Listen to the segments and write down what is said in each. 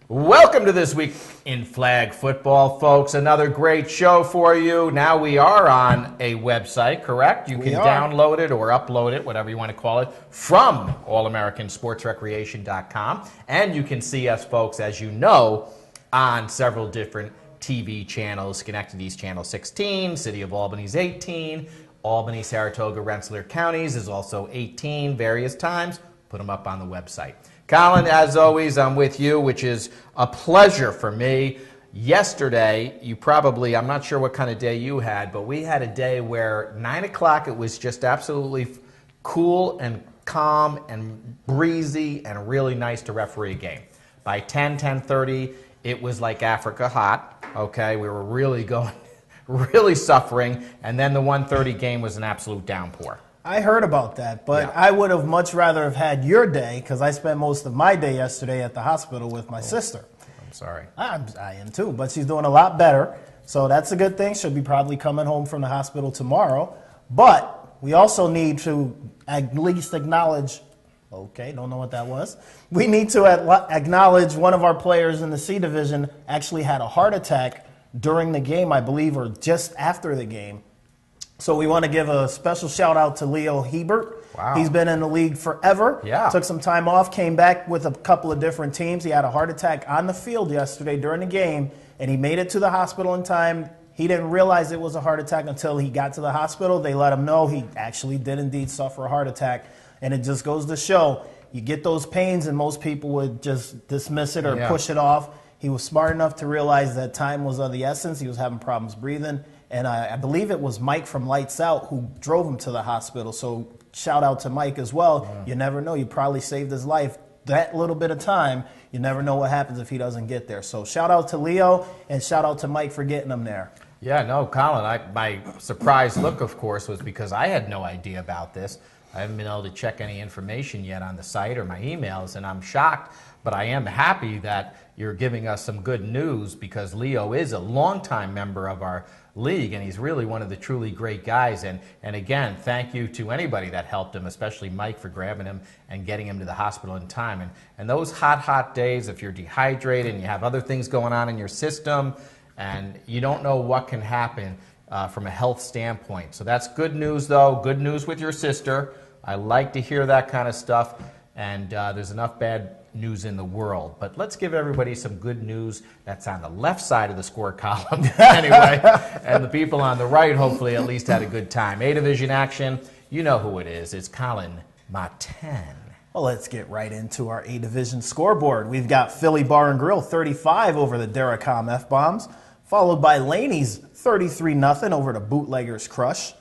Welcome to This Week in Flag Football, folks. Another great show for you. Now we are on a website, correct? You can download it or upload it, whatever you want to call it, from allamericansportsrecreation.com. And you can see us, folks, as you know, on several different TV channels. Schenectady's Channel 16, City of Albany's 18, Albany, Saratoga, Rensselaer counties is also 18 various times. Put them up on the website. Colin, as always, I'm with you, which is a pleasure for me. Yesterday, I'm not sure what kind of day you had, but we had a day where 9 o'clock, it was just absolutely cool and calm and breezy and really nice to referee a game. By 10:30, it was like Africa hot, okay? We were really really suffering, and then the 1:30 game was an absolute downpour. I heard about that, but I would have much rather have had your day because I spent most of my day yesterday at the hospital with my sister. I'm sorry. I am too, but she's doing a lot better, so that's a good thing. She'll be probably coming home from the hospital tomorrow, but we also need to at least acknowledge, okay, don't know what that was. We need to acknowledge one of our players in the C Division actually had a heart attack during the game, I believe, or just after the game. So we want to give a special shout out to Leo Hebert. Wow. He's been in the league forever. Yeah. Took some time off, came back with a couple of different teams. He had a heart attack on the field yesterday during the game, and he made it to the hospital in time. He didn't realize it was a heart attack until he got to the hospital. They let him know he actually did indeed suffer a heart attack. And it just goes to show, you get those pains and most people would just dismiss it or push it off. He was smart enough to realize that time was of the essence. He was having problems breathing. And I believe it was Mike from Lights Out who drove him to the hospital. So shout out to Mike as well. Yeah. You never know. You probably saved his life that little bit of time. You never know what happens if he doesn't get there. So shout out to Leo and shout out to Mike for getting him there. Yeah, no, Colin, my surprised look, of course, was because I had no idea about this. I haven't been able to check any information yet on the site or my emails, and I'm shocked. But I am happy that you're giving us some good news because Leo is a longtime member of our league, and he's really one of the truly great guys. And again, thank you to anybody that helped him, especially Mike for grabbing him and getting him to the hospital in time. And those hot days, if you're dehydrated and you have other things going on in your system and you don't know what can happen from a health standpoint. So that's good news, though. Good news with your sister. I like to hear that kind of stuff, and there's enough bad news in the world. But let's give everybody some good news that's on the left side of the score column anyway. And the people on the right hopefully at least had a good time. A Division action, you know who it is. It's Colin Martin. Well, let's get right into our A Division scoreboard. We've got Philly Bar and Grill 35 over the Derricom F-Bombs, followed by Laney's 33-0 over the Bootleggers Crush.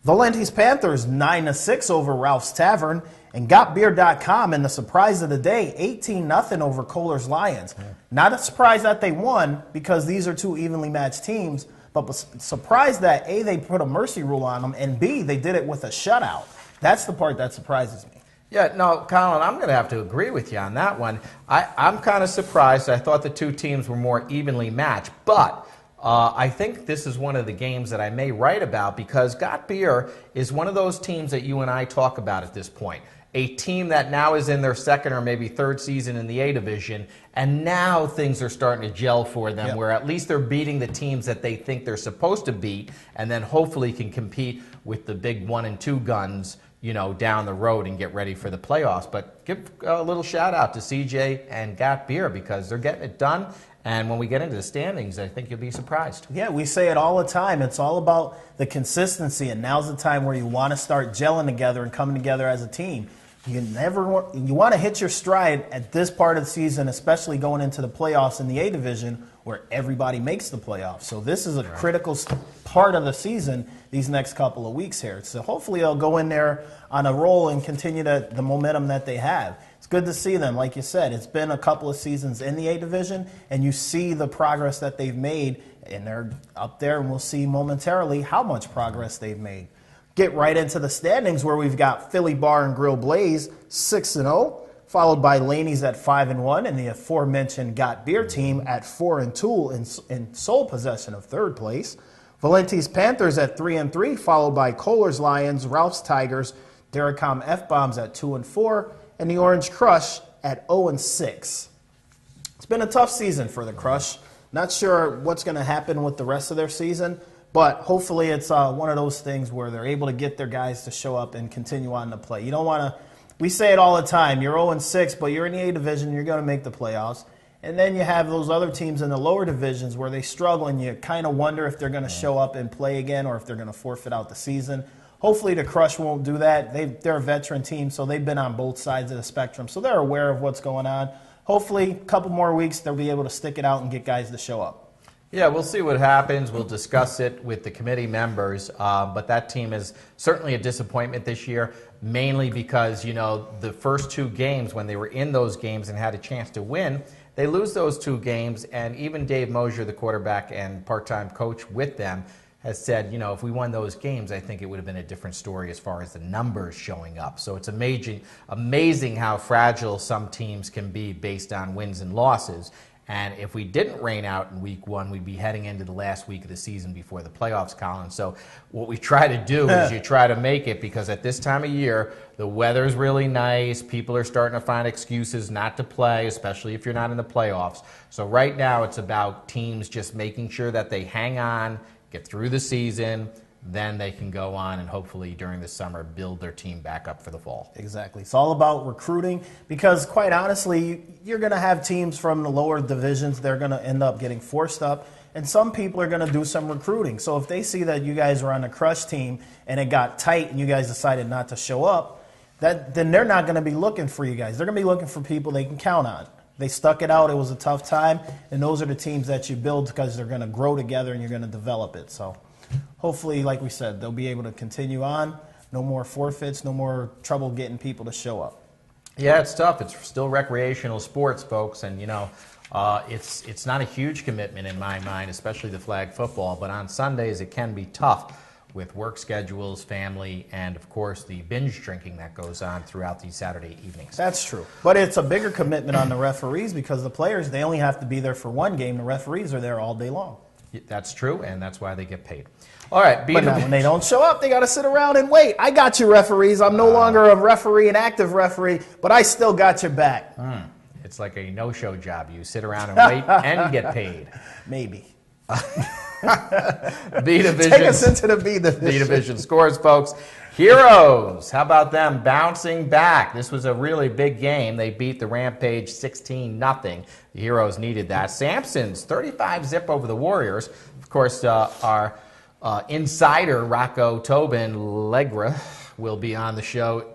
Valenti's Panthers 9-6 over Ralph's Tavern, and GotBeer.com in the surprise of the day 18-0 over Kohler's Lions. Yeah. Not a surprise that they won because these are two evenly matched teams, but surprised that A, they put a mercy rule on them, and B, they did it with a shutout. That's the part that surprises me. Yeah, no, Colin, I'm going to have to agree with you on that one. I'm kind of surprised. I thought the two teams were more evenly matched, but I think this is one of the games that I may write about because Got Beer is one of those teams that you and I talk about at this point. A team that now is in their second or maybe third season in the A Division, and now things are starting to gel for them, where at least they're beating the teams that they think they're supposed to beat, and then hopefully can compete with the big 1 and 2 guns, you know, down the road and get ready for the playoffs. But give a little shout out to CJ and Got Beer because they're getting it done. And when we get into the standings, I think you'll be surprised. Yeah, we say it all the time. It's all about the consistency, and now's the time where you want to start gelling together and coming together as a team. You want to hit your stride at this part of the season, especially going into the playoffs in the A Division where everybody makes the playoffs. So this is a critical part of the season these next couple of weeks here. So hopefully they'll go in there on a roll and continue the momentum that they have. It's good to see them. Like you said, it's been a couple of seasons in the A Division, and you see the progress that they've made, and they're up there, and we'll see momentarily how much progress they've made. Get right into the standings where we've got Philly Bar and Grill Blaze 6-0, followed by Laney's at 5-1, and the aforementioned Got Beer team at 4-2 in sole possession of third place. Valenti's Panthers at 3-3, followed by Kohler's Lions, Ralph's Tigers, Derricom F-Bombs at 2-4, and the Orange Crush at 0-6. It's been a tough season for the Crush. Not sure what's going to happen with the rest of their season, but hopefully it's one of those things where they're able to get their guys to show up and continue on to play. You don't want to, we say it all the time, you're 0-6, but you're in the A division, you're going to make the playoffs. And then you have those other teams in the lower divisions where they struggle, and you kind of wonder if they're going to show up and play again or if they're going to forfeit out the season. Hopefully the Crush won't do that. They're a veteran team, so they've been on both sides of the spectrum, so they're aware of what's going on. Hopefully, a couple more weeks, they'll be able to stick it out and get guys to show up. Yeah, we'll see what happens. We'll discuss it with the committee members. But that team is certainly a disappointment this year, mainly because, you know, the first two games, when they were in those games and had a chance to win, they lose those two games. And even Dave Mosier, the quarterback and part-time coach with them, has said, you know, if we won those games, I think it would have been a different story as far as the numbers showing up. So it's amazing how fragile some teams can be based on wins and losses. And if we didn't rain out in week one, we'd be heading into the last week of the season before the playoffs, Colin. So what we try to do is you try to make it, because at this time of year, the weather's really nice. People are starting to find excuses not to play, especially if you're not in the playoffs. So right now it's about teams just making sure that they hang on, get through the season, then they can go on and hopefully during the summer build their team back up for the fall. Exactly. It's all about recruiting, because quite honestly, you're going to have teams from the lower divisions. They're going to end up getting forced up, and some people are going to do some recruiting. So if they see that you guys are on a Crush team and it got tight and you guys decided not to show up, then they're not going to be looking for you guys. They're going to be looking for people they can count on. They stuck it out. It was a tough time, and those are the teams that you build because they're going to grow together and you're going to develop it. So hopefully, like we said, they'll be able to continue on. No more forfeits, no more trouble getting people to show up. Yeah, it's tough. It's still recreational sports, folks, and you know, it's not a huge commitment in my mind, especially the flag football. But on Sundays, it can be tough with work schedules, family, and of course the binge drinking that goes on throughout these Saturday evenings. That's true. But it's a bigger commitment on the referees, because the players, they only have to be there for one game. The referees are there all day long. That's true, and that's why they get paid. All right. But now when they don't show up, they got to sit around and wait. I got you, referees. I'm no longer a referee, an active referee, but I still got your back. It's like a no-show job. You sit around and wait and get paid. Maybe. B division. Take us into the B division. B division scores, folks. Heroes, how about them bouncing back? This was a really big game. They beat the Rampage 16-0. The Heroes needed that. Sampsons, 35-zip over the Warriors. Of course, our insider, Rocco Tobin Legra, will be on the show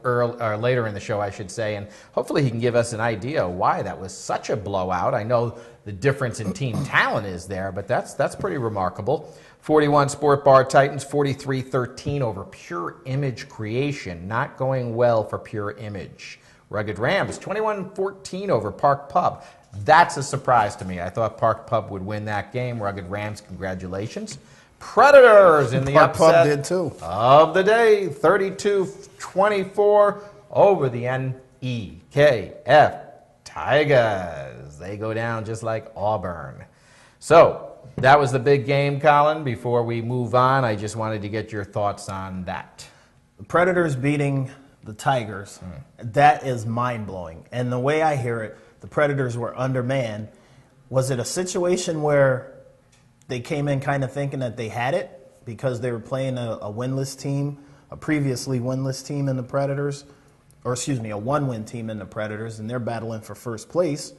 later in the show, I should say, and hopefully he can give us an idea why that was such a blowout. I know the difference in team talent is there, but that's pretty remarkable. 41 Sport Bar Titans, 43-13 over Pure Image Creation. Not going well for Pure Image. Rugged Rams, 21-14 over Park Pub. That's a surprise to me. I thought Park Pub would win that game. Rugged Rams, congratulations. Predators in the Park upset Pub did too. Of the day, 32-24 over the NEKF Tigers. They go down just like Auburn. So that was the big game, Colin. Before we move on, I just wanted to get your thoughts on that. The Predators beating the Tigers, that is mind-blowing. And the way I hear it, the Predators were undermanned. Was it a situation where they came in kind of thinking that they had it because they were playing a winless team, a previously winless team in the Predators, or excuse me, a one-win team in the Predators, and they're battling for first place?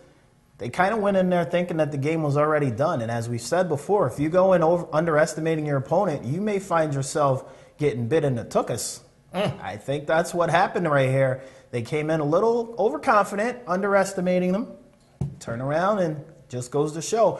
They kind of went in there thinking that the game was already done. And as we've said before, if you go in underestimating your opponent, you may find yourself getting bit in the tuchus. I think that's what happened right here. They came in a little overconfident, underestimating them. Turn around and just goes to show.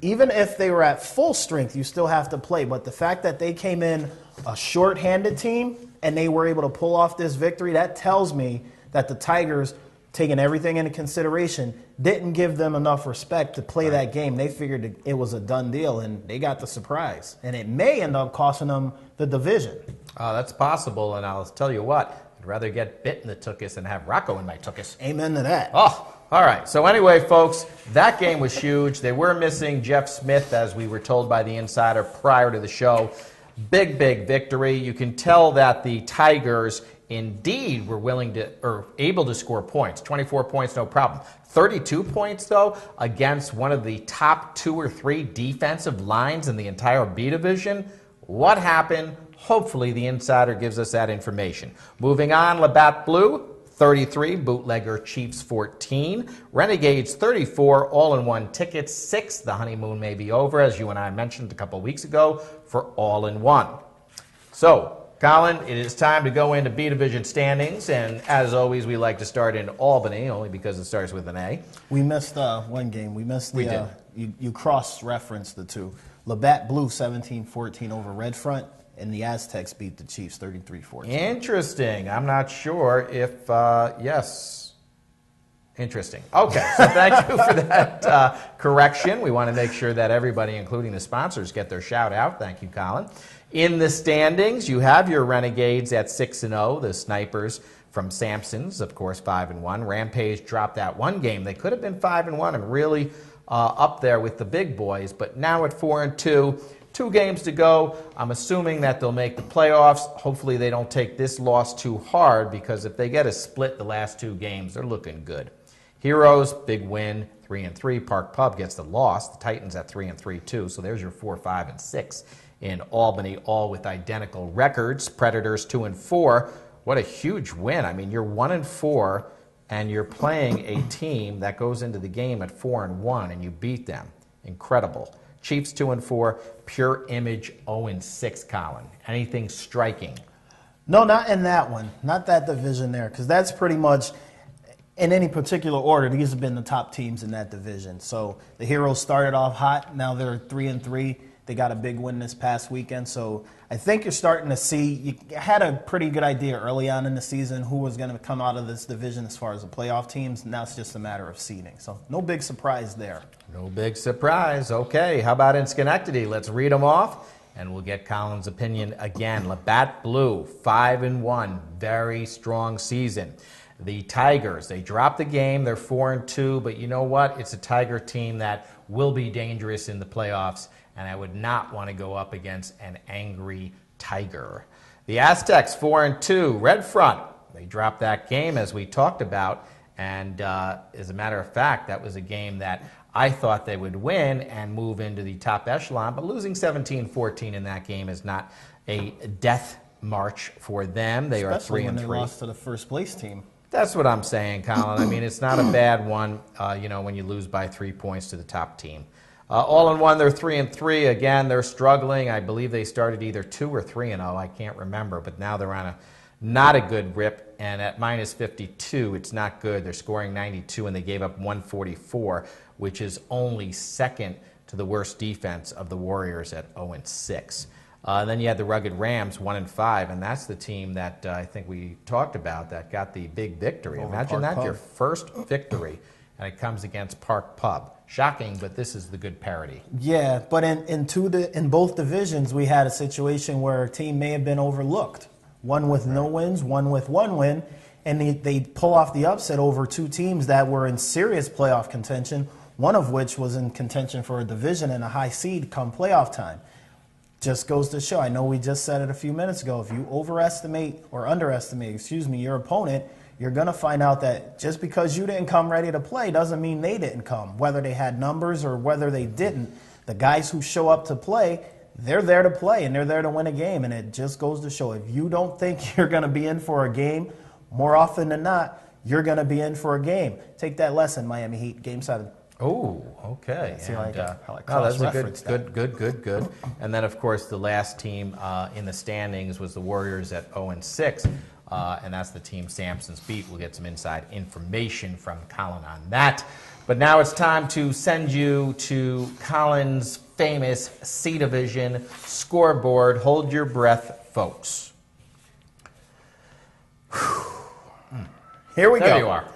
Even if they were at full strength, you still have to play. But the fact that they came in a short-handed team and they were able to pull off this victory, that tells me that the Tigers, taking everything into consideration, didn't give them enough respect to play that game. They figured it was a done deal, and they got the surprise. And it may end up costing them the division. That's possible, and I'll tell you what, I'd rather get bit in the tuchus than have Rocco in my tuchus. Amen to that. Oh, all right. So anyway, folks, that game was huge. They were missing Jeff Smith, as we were told by the insider prior to the show. Big, big victory. You can tell that the Tigers indeed were willing to or able to score points. 24 points, no problem. 32 points, though, against one of the top 2 or 3 defensive lines in the entire B division. What happened? Hopefully the insider gives us that information. Moving on, Labatt Blue, 33, Bootlegger Chiefs 14, Renegades 34, all-in-one tickets 6. The honeymoon may be over, as you and I mentioned a couple weeks ago, for all-in-one. So, Colin, it is time to go into B Division standings, and as always, we like to start in Albany, only because it starts with an A. We missed one game. We missed the. We did. You cross-referenced the two. Labatt Blue 17-14 over Red Front, and the Aztecs beat the Chiefs 33-14. Interesting. I'm not sure if, yes. Interesting. Okay, so thank you for that correction. We want to make sure that everybody, including the sponsors, get their shout out. Thank you, Colin. In the standings, you have your Renegades at 6-0, the Snipers from Sampsons, of course, 5-1. Rampage dropped that one game. They could have been 5-1 and really up there with the big boys, but now at 4-2. 2 games to go. I'm assuming that they'll make the playoffs. Hopefully they don't take this loss too hard, because if they get a split the last 2 games, they're looking good. Heroes, big win, 3-3. Park Pub gets the loss. The Titans at 3-3 too. So there's your 4, 5, and 6 in Albany, all with identical records. Predators 2-4. What a huge win. I mean, you're 1-4, and you're playing a team that goes into the game at 4-1, and you beat them. Incredible. Chiefs 2-4, Pure Image 0-6, Colin. Anything striking? No, not in that one. Not that division there, because that's pretty much, in any particular order, these have been the top teams in that division. So the Heroes started off hot. Now they're 3-3. They got a big win this past weekend. So I think you're starting to see, you had a pretty good idea early on in the season who was going to come out of this division as far as the playoff teams. Now it's just a matter of seeding. So no big surprise there. No big surprise. Okay, how about in Schenectady? Let's read them off, and we'll get Colin's opinion again. Labatt Blue, 5-1, very strong season. The Tigers, they dropped the game. They're 4-2, but you know what? It's a Tiger team that will be dangerous in the playoffs, and I would not want to go up against an angry Tiger. The Aztecs, 4-2. Red Front, they dropped that game, as we talked about, and as a matter of fact, that was a game that I thought they would win and move into the top echelon, but losing 17-14 in that game is not a death march for them. They Especially are 3-3. when they lost to the first place team. That's what I'm saying, Colin. I mean, it's not a bad one, when you lose by 3 points to the top team. All-in-one, they're 3-3. Again, they're struggling. I believe they started either 2 or 3-0. I can't remember, but now they're on not a good rip, and at minus 52, it's not good. They're scoring 92, and they gave up 144, which is only second to the worst defense of the Warriors at 0-6. Then you had the Rugged Rams, 1-5, and that's the team that I think we talked about that got the big victory. Over Imagine Park that, your Pub. first victory, and it comes against Park Pub. Shocking, but this is the good parity. Yeah, but in both divisions, we had a situation where a team may have been overlooked. One with no wins, one with 1 win, and they pull off the upset over 2 teams that were in serious playoff contention, one of which was in contention for a division and a high seed come playoff time. Just goes to show, I know we just said it a few minutes ago, if you underestimate your opponent, you're going to find out that just because you didn't come ready to play doesn't mean they didn't come. Whether they had numbers or whether they didn't, the guys who show up to play, they're there to play and they're there to win a game. And it just goes to show, if you don't think you're going to be in for a game, more often than not, you're going to be in for a game. Take that lesson, Miami Heat, Game 7. Oh, okay. See how I that's cross-referenced that. Good. And then, of course, the last team in the standings was the Warriors at 0-6, and that's the team Sampsons beat. We'll get some inside information from Colin on that. But now it's time to send you to Colin's famous C Division scoreboard. Hold your breath, folks. Here we go. There you are.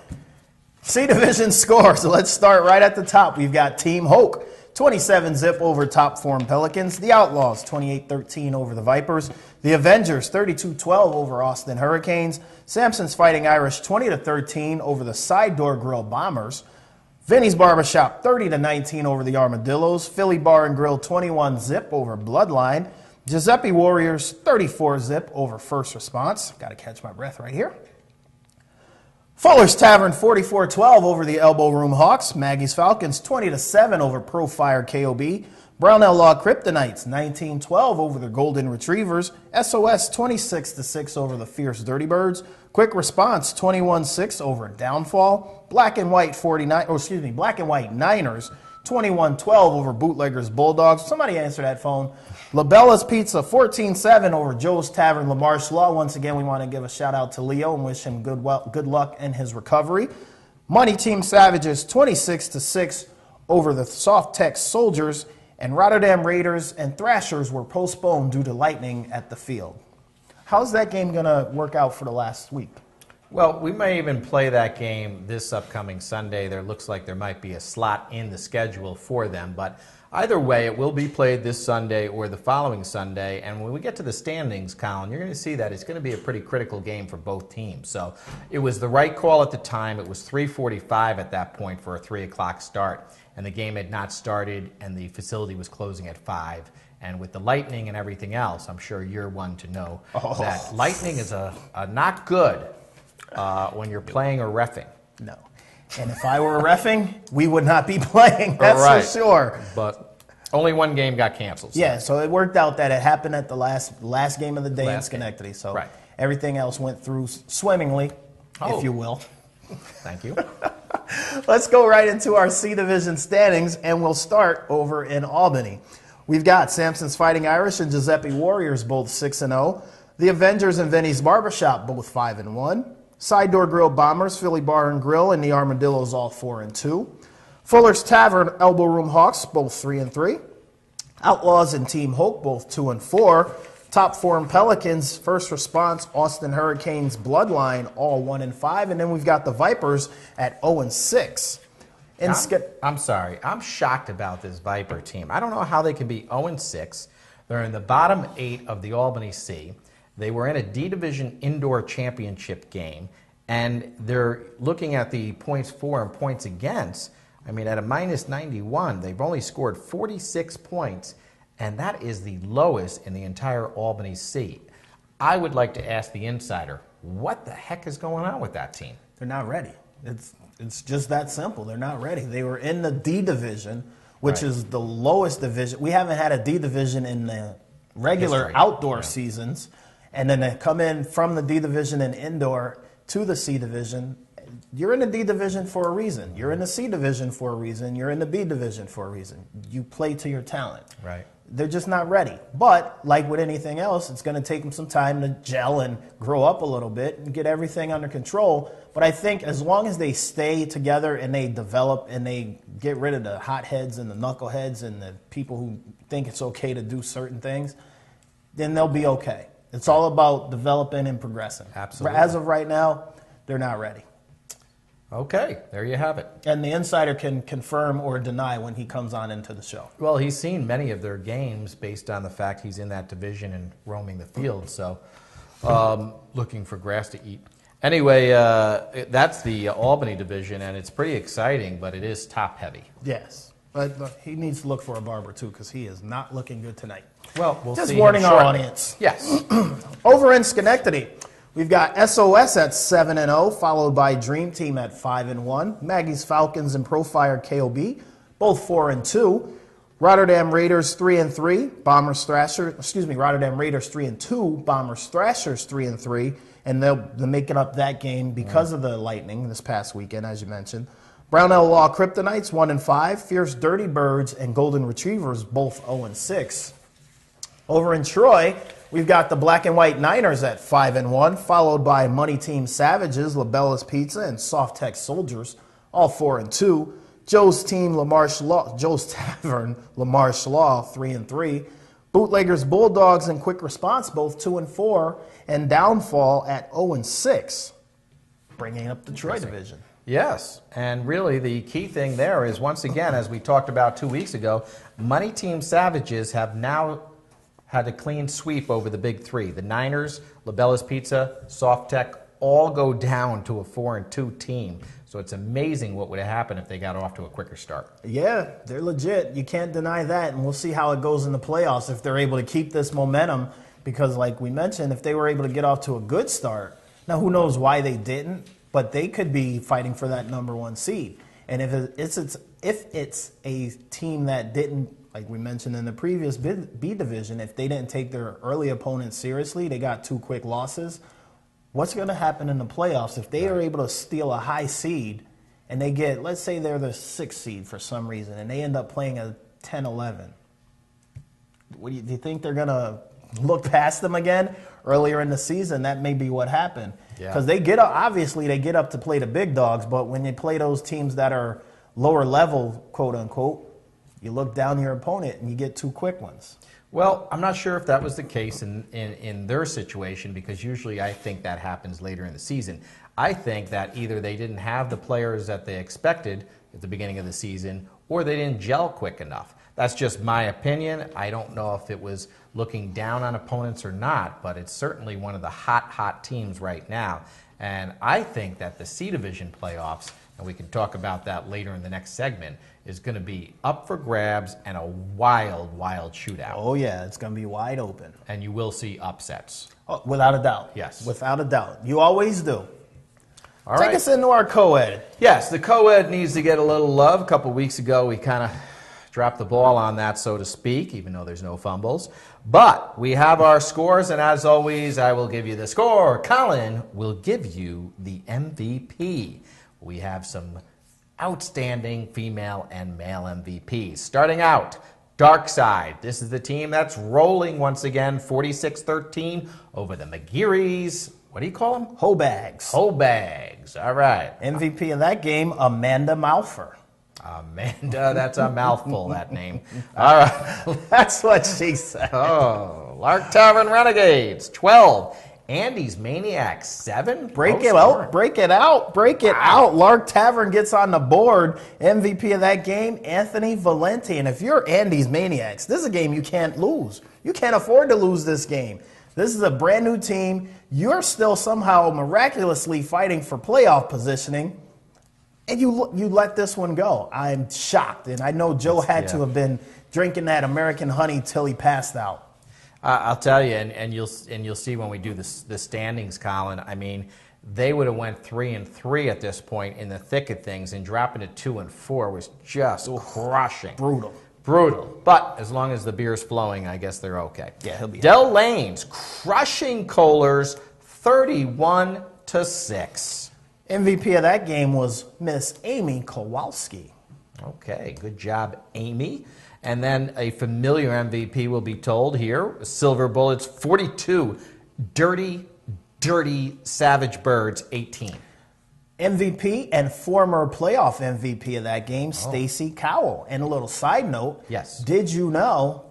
C Division score. So let's start right at the top. We've got Team Hoke, 27-zip over Top Form Pelicans. The Outlaws, 28-13 over the Vipers. The Avengers, 32-12 over Austin Hurricanes. Sampsons Fighting Irish, 20-13 over the Side Door Grill Bombers. Vinny's Barbershop, 30-19 over the Armadillos. Philly Bar and Grill, 21-zip over Bloodline. Giuseppe Warriors 34-zip over First Response. Got to catch my breath right here. Fuller's Tavern 44-12 over the Elbow Room Hawks. Maggie's Falcons 20-7 over Pro Fire KOB. Brownell Law Kryptonites 19-12 over the Golden Retrievers. SOS 26-6 over the Fierce Dirty Birds. Quick Response 21-6 over Downfall. Black and White Niners 21-12 over Bootleggers Bulldogs. Somebody answer that phone. LaBella's Pizza 14-7 over Joe's Tavern Lamarche Law. Once again, we want to give a shout out to Leo and wish him good luck in his recovery. Money Team Savages 26-6 over the Soft Tech Soldiers. And Rotterdam Raiders and Thrashers were postponed due to lightning at the field. How's that game going to work out for the last week? Well, we may even play that game this upcoming Sunday. There looks like there might be a slot in the schedule for them. But either way, it will be played this Sunday or the following Sunday. And when we get to the standings, Colin, you're going to see that it's going to be a pretty critical game for both teams. So it was the right call at the time. It was 3:45 at that point for a 3 o'clock start. And the game had not started, and the facility was closing at 5. And with the lightning and everything else, I'm sure you're one to know that lightning is a not good when you're playing or reffing. No. And if I were reffing, we would not be playing, that's right. for sure. But only one game got canceled. So. Yeah, so it worked out that it happened at the last game of the day in Schenectady. Game. So right. Everything else went through swimmingly, if you will. Thank you. Let's go right into our C Division standings, and we'll start over in Albany. We've got Sampsons Fighting Irish and Giuseppe Warriors both 6-0. The Avengers and Vinny's Barbershop both 5-1. Side Door Grill Bombers, Philly Bar and Grill, and the Armadillos all 4-2. Fuller's Tavern, Elbow Room Hawks both 3-3. Outlaws and Team Hope both 2-4. Top Form Pelicans, First Response, Austin Hurricanes, Bloodline, all 1-5. And then we've got the Vipers at 0-6. I'm sorry. I'm shocked about this Viper team. I don't know how they can be 0-6. They're in the bottom 8 of the Albany C. They were in a D Division Indoor Championship game. And they're looking at the points for and points against. I mean, at a -91, they've only scored 46 points. And that is the lowest in the entire Albany C. I would like to ask the insider, what the heck is going on with that team? They're not ready. It's just that simple. They're not ready. They were in the D Division, which is the lowest division. We haven't had a D Division in the regular outdoor seasons. And then they come in from the D Division and indoor to the C Division. You're in the D Division for a reason. You're in the C Division for a reason. You're in the B Division for a reason. You play to your talent. Right. They're just not ready. But like with anything else, it's going to take them some time to gel and grow up a little bit and get everything under control. But I think as long as they stay together and they develop and they get rid of the hotheads and the knuckleheads and the people who think it's okay to do certain things, then they'll be okay. It's all about developing and progressing. Absolutely. As of right now, they're not ready. Okay, there you have it. And the insider can confirm or deny when he comes on into the show. Well, he's seen many of their games based on the fact he's in that division and roaming the field, so looking for grass to eat. Anyway, that's the Albany division, and it's pretty exciting, but it is top-heavy. Yes, but he needs to look for a barber, too, because he is not looking good tonight. Well, we'll Just see warning him our shortly. audience. Yes. Over in Schenectady, we've got SOS at 7-0, followed by Dream Team at 5-1. Maggie's Falcons and Profire KOB, both 4-2. Rotterdam Raiders 3-3. Rotterdam Raiders 3-2. Bombers Thrashers 3-3. And they're making up that game because of the lightning this past weekend, as you mentioned. Brownell Law Kryptonites 1-5. Fierce Dirty Birds and Golden Retrievers both 0-6. Over in Troy, we've got the Black and White Niners at 5-1, followed by Money Team Savages, LaBella's Pizza, and Soft Tech Soldiers, all 4-2. Joe's Tavern, Lamarche Law, 3-3. Bootleggers Bulldogs and Quick Response, both 2-4, and Downfall at 0-6, bringing up the Troy division. Yes, and really the key thing there is, once again, as we talked about 2 weeks ago, Money Team Savages have now had a clean sweep over the big three. The Niners, LaBella's Pizza, Soft Tech, all go down to a 4-2 team. So it's amazing what would have happened if they got off to a quicker start. Yeah, they're legit. You can't deny that. And we'll see how it goes in the playoffs if they're able to keep this momentum. Because like we mentioned, if they were able to get off to a good start, now who knows why they didn't, but they could be fighting for that number 1 seed. And if it's a team that didn't, like we mentioned in the previous B division, if they didn't take their early opponents seriously, they got 2 quick losses. What's going to happen in the playoffs if they are able to steal a high seed and they get, let's say they're the 6th seed for some reason, and they end up playing a 10-11? Do you think they're going to look past them again earlier in the season? That may be what happened. Because they get up, obviously they get up to play the big dogs, but when you play those teams that are lower level, quote unquote, you look down your opponent and you get 2 quick ones. Well, I'm not sure if that was the case in their situation, because usually I think that happens later in the season. I think that either they didn't have the players that they expected at the beginning of the season, or they didn't gel quick enough. That's just my opinion. I don't know if it was looking down on opponents or not, but it's certainly one of the hot teams right now. And I think that the C Division playoffs, and we can talk about that later in the next segment, is going to be up for grabs and a wild shootout. Oh, yeah, it's going to be wide open. And you will see upsets. Oh, without a doubt. Yes. Without a doubt. You always do. All Take right. us into our co-ed. Yes, the co-ed needs to get a little love. A couple weeks ago, we kind of dropped the ball on that, so to speak, even though there's no fumbles. But we have our scores, and as always, I will give you the score. Colin will give you the MVP. We have some outstanding female and male MVPs. Starting out, Dark Side. This is the team that's rolling once again, 46-13 over the McGearys. What do you call them? Hobags. Hobags. All right. MVP of that game, Amanda Malfer. Amanda, that's a mouthful, that name. All right. That's what she said. Oh, Lark Tavern Renegades, 12. Andy's Maniacs, 7. Break it out. Lark Tavern gets on the board. MVP of that game, Anthony Valenti. And if you're Andy's Maniacs, this is a game you can't lose. You can't afford to lose this game. This is a brand new team. You're still somehow miraculously fighting for playoff positioning, and you let this one go. I'm shocked, and I know Joe had to have been drinking that American honey till he passed out. I'll tell you, and you'll see when we do the standings, Colin. I mean, they would have went 3-3 at this point in the thick of things, and dropping to 2-4 was just crushing. Brutal. But as long as the beer's flowing, I guess they're okay. Yeah, he'll be Del Lane's crushing Kohlers 31-6. MVP of that game was Miss Amy Kowalski. Okay, good job, Amy. And then a familiar MVP will be told here. Silver Bullets 42, Dirty Savage Birds 18. MVP and former playoff MVP of that game, Stacey Cowell. And a little side note, yes. Did you know,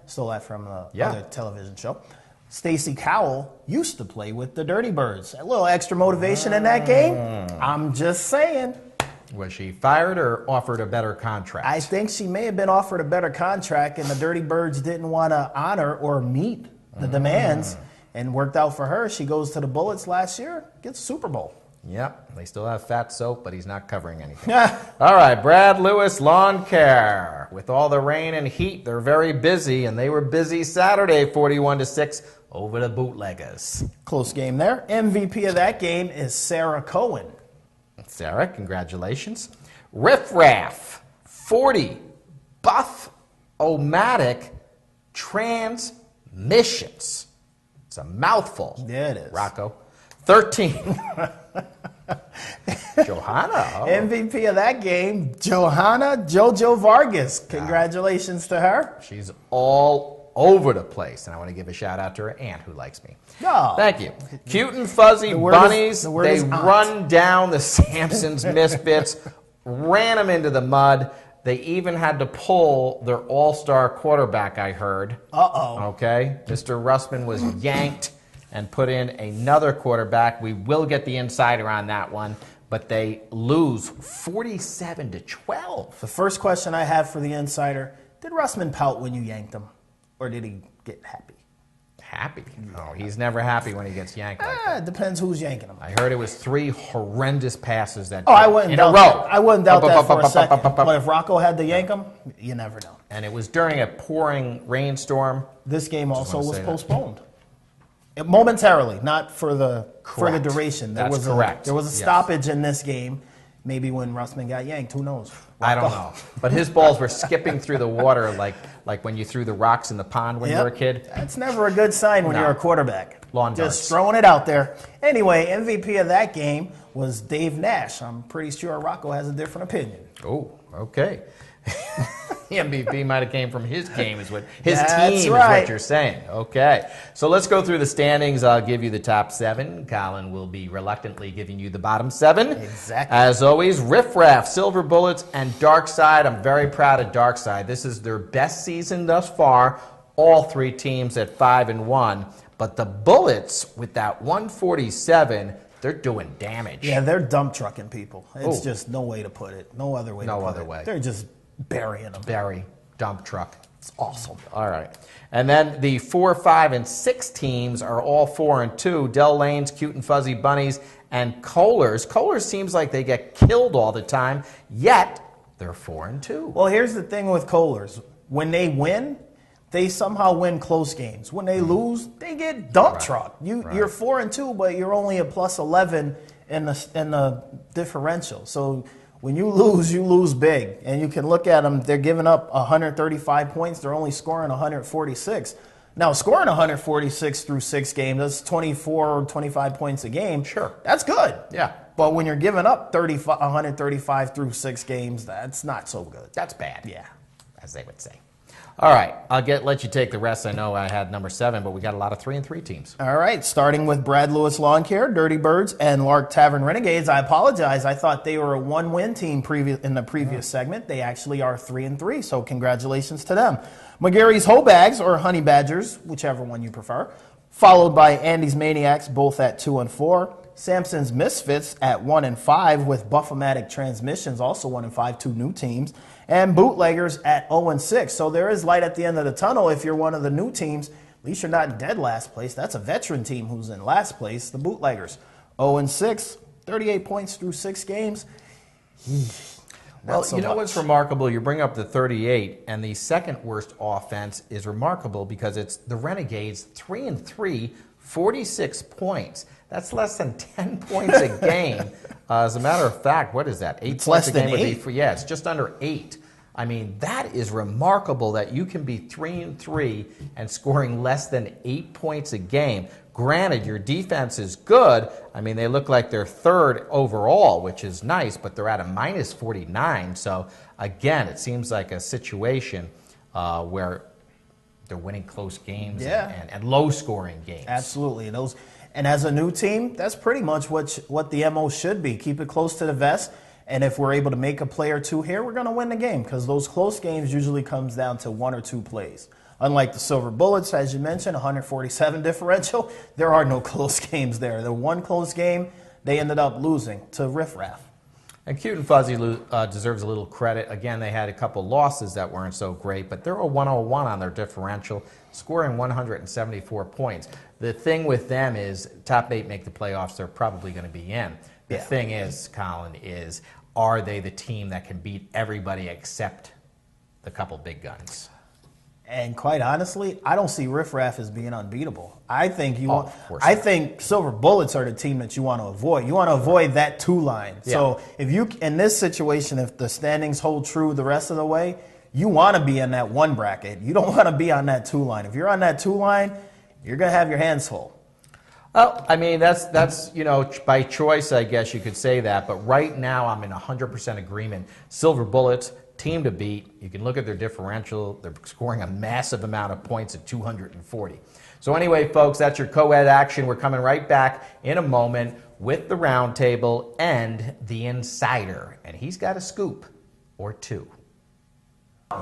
stole that from the other television show, Stacey Cowell used to play with the Dirty Birds. A little extra motivation in that game. I'm just saying. Was she fired or offered a better contract? I think she may have been offered a better contract, and the Dirty Birds didn't want to honor or meet the demands, and worked out for her. She goes to the Bullets last year, gets Super Bowl. Yep, they still have Fat Soap, but he's not covering anything. All right, Brad Lewis Lawn Care. With all the rain and heat, they're very busy, and they were busy Saturday, 41-6 over the Bootleggers. Close game there. MVP of that game is Sarah Cohen. Sarah, congratulations. Riff Raff, 40, Buff-O-Matic Transmissions. It's a mouthful. Yeah, it is. Rocco. 13. Johanna. MVP of that game, Johanna Jojo Vargas. Congratulations to her. She's all over the place. And I want to give a shout out to her aunt who likes me. Oh. Thank you. Cute and fuzzy bunnies. They run down the Sampsons Misfits, ran them into the mud. They even had to pull their all-star quarterback, I heard. Uh-oh. Okay? Mr. Russman was yanked and put in another quarterback. We will get the insider on that one, but they lose 47-12. The first question I have for the insider, did Russman pout when you yanked him, or did he get happy? Happy? Oh, he's never happy when he gets yanked like that. It depends who's yanking him. I heard it was 3 horrendous passes that I wouldn't in a doubt row. that. I wouldn't doubt that for a second. But if Rocco had to yank him, you never know. And it was during a pouring rainstorm. This game also was say that. postponed. Momentarily, not for the Correct. duration. That's correct. There was a Yes. stoppage in this game. Maybe when Russman got yanked, who knows? I don't know. But his balls were skipping through the water like when you threw the rocks in the pond when you were a kid. That's never a good sign when No. you're a quarterback. Lawn Just darts. throwing it out there. Anyway, MVP of that game was Dave Nash. I'm pretty sure Rocco has a different opinion. Oh, okay. The MVP might have came from his game, is what his That's team is right. what you're saying. Okay, so let's go through the standings. I'll give you the top 7. Colin will be reluctantly giving you the bottom 7. Exactly. As always, Riff Raff, Silver Bullets, and Dark Side. I'm very proud of Dark Side. This is their best season thus far. All 3 teams at 5-1, but the Bullets with that 147. They're doing damage. Yeah, they're dump trucking people. It's Oh. just no way to put it. No other way to No put other it. way. They're just burying them. Barry, dump truck. It's awesome. All right. And then the 4, 5, and 6 teams are all 4-2. Dell Lanes, Cute and Fuzzy Bunnies, and Kohlers. Kohlers seems like they get killed all the time, yet they're 4-2. Well, here's the thing with Kohlers. When they win, they somehow win close games. When they lose, they get dump trucked. You're 4-2, but you're only a plus 11 in the differential. So when you lose big. And you can look at them, they're giving up 135 points. They're only scoring 146. Now, scoring 146 through 6 games, that's 24 or 25 points a game. Sure. That's good. Yeah. But when you're giving up 135 through 6 games, that's not so good. That's bad. Yeah. As they would say. All right. I'll let you take the rest. I know I had number 7, but we got a lot of 3-3 teams. All right, starting with Brad Lewis Lawn Care, Dirty Birds, and Lark Tavern Renegades. I apologize. I thought they were a 1-win team in the previous segment. They actually are 3-3, so congratulations to them. McGarry's Hoe Bags, or Honey Badgers, whichever one you prefer, followed by Andy's Maniacs, both at 2-4. Sampsons Misfits at 1-5, with Buffomatic Transmissions, also 1-5, 2 new teams. And Bootleggers at 0-6. So there is light at the end of the tunnel if you're one of the new teams. At least you're not in dead last place. That's a veteran team who's in last place, the Bootleggers. 0-6, 38 points through 6 games. Well, so you know much. what's remarkable? You bring up the 38, and the second worst offense is remarkable because it's the Renegades, 3-3, 46 points. That's less than 10 points a game. As a matter of fact, what is that? 8 It's points less a game than would be 8. yeah, it's just under 8. I mean, that is remarkable that you can be 3-3 and scoring less than 8 points a game. Granted, your defense is good. I mean, they look like they're 3rd overall, which is nice, but they're at a minus 49. So, again, it seems like a situation where they're winning close games and low-scoring games. Absolutely. And as a new team, that's pretty much what the MO should be. Keep it close to the vest. And if we're able to make a play or 2 here, we're going to win the game because those close games usually comes down to 1 or 2 plays. Unlike the Silver Bullets, as you mentioned, 147 differential, there are no close games there. The one close game, they ended up losing to Riff Raff. And Cute and Fuzzy deserves a little credit. Again, they had a couple losses that weren't so great, but they're a 101 on their differential, scoring 174 points. The thing with them is top 8 make the playoffs. They're probably going to be in. The thing is, Colin, are they the team that can beat everybody except the couple big guns? And quite honestly, I don't see Riff Raff as being unbeatable. I think I think Silver Bullets are the team that you want to avoid. You want to avoid that 2 line. Yeah. So if you in this situation, if the standings hold true the rest of the way, you want to be in that 1 bracket. You don't want to be on that 2 line. If you're on that 2 line, you're going to have your hands full. Well, I mean, that's by choice, I guess you could say that. But right now, I'm in 100% agreement. Silver Bullets, team to beat. You can look at their differential. They're scoring a massive amount of points at 240. So anyway, folks, that's your co-ed action. We're coming right back in a moment with the roundtable and the insider. And he's got a scoop or 2.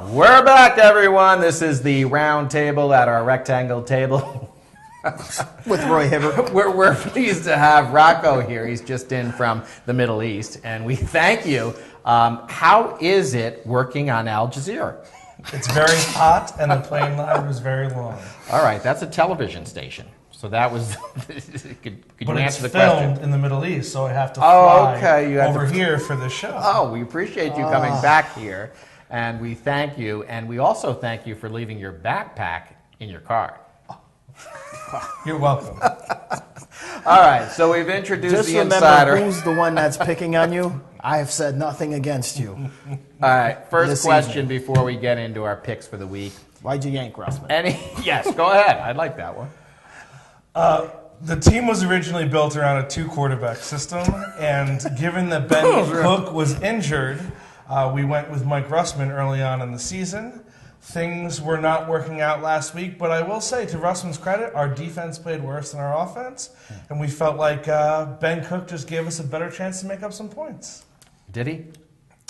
We're back, everyone. This is the roundtable at our rectangle table. With Roy Hibbert. We're pleased to have Rocco here. He's just in from the Middle East, and we thank you. How is it working on Al Jazeera? It's very hot, and the plane ride was very long. All right, that's a television station. So that was. could you But it's answer the filmed question? in the Middle East, so I have to Oh, fly okay, you have over to- here for the show. Oh, we appreciate you coming back here, and we thank you, and we also thank you for leaving your backpack in your car. You're welcome. All right, so we've introduced Just the remember insider. who's the one that's picking on you. I have said nothing against you. All right, first This question before we get into our picks for the week. Why'd you yank Russman? Yes, go ahead. I'd like that one. The team was originally built around a 2-quarterback system, and given that Ben Cook was injured, we went with Mike Russman early on in the season. Things were not working out last week, but I will say, to Russman's credit, our defense played worse than our offense, and we felt like Ben Cook just gave us a better chance to make up some points. Did he?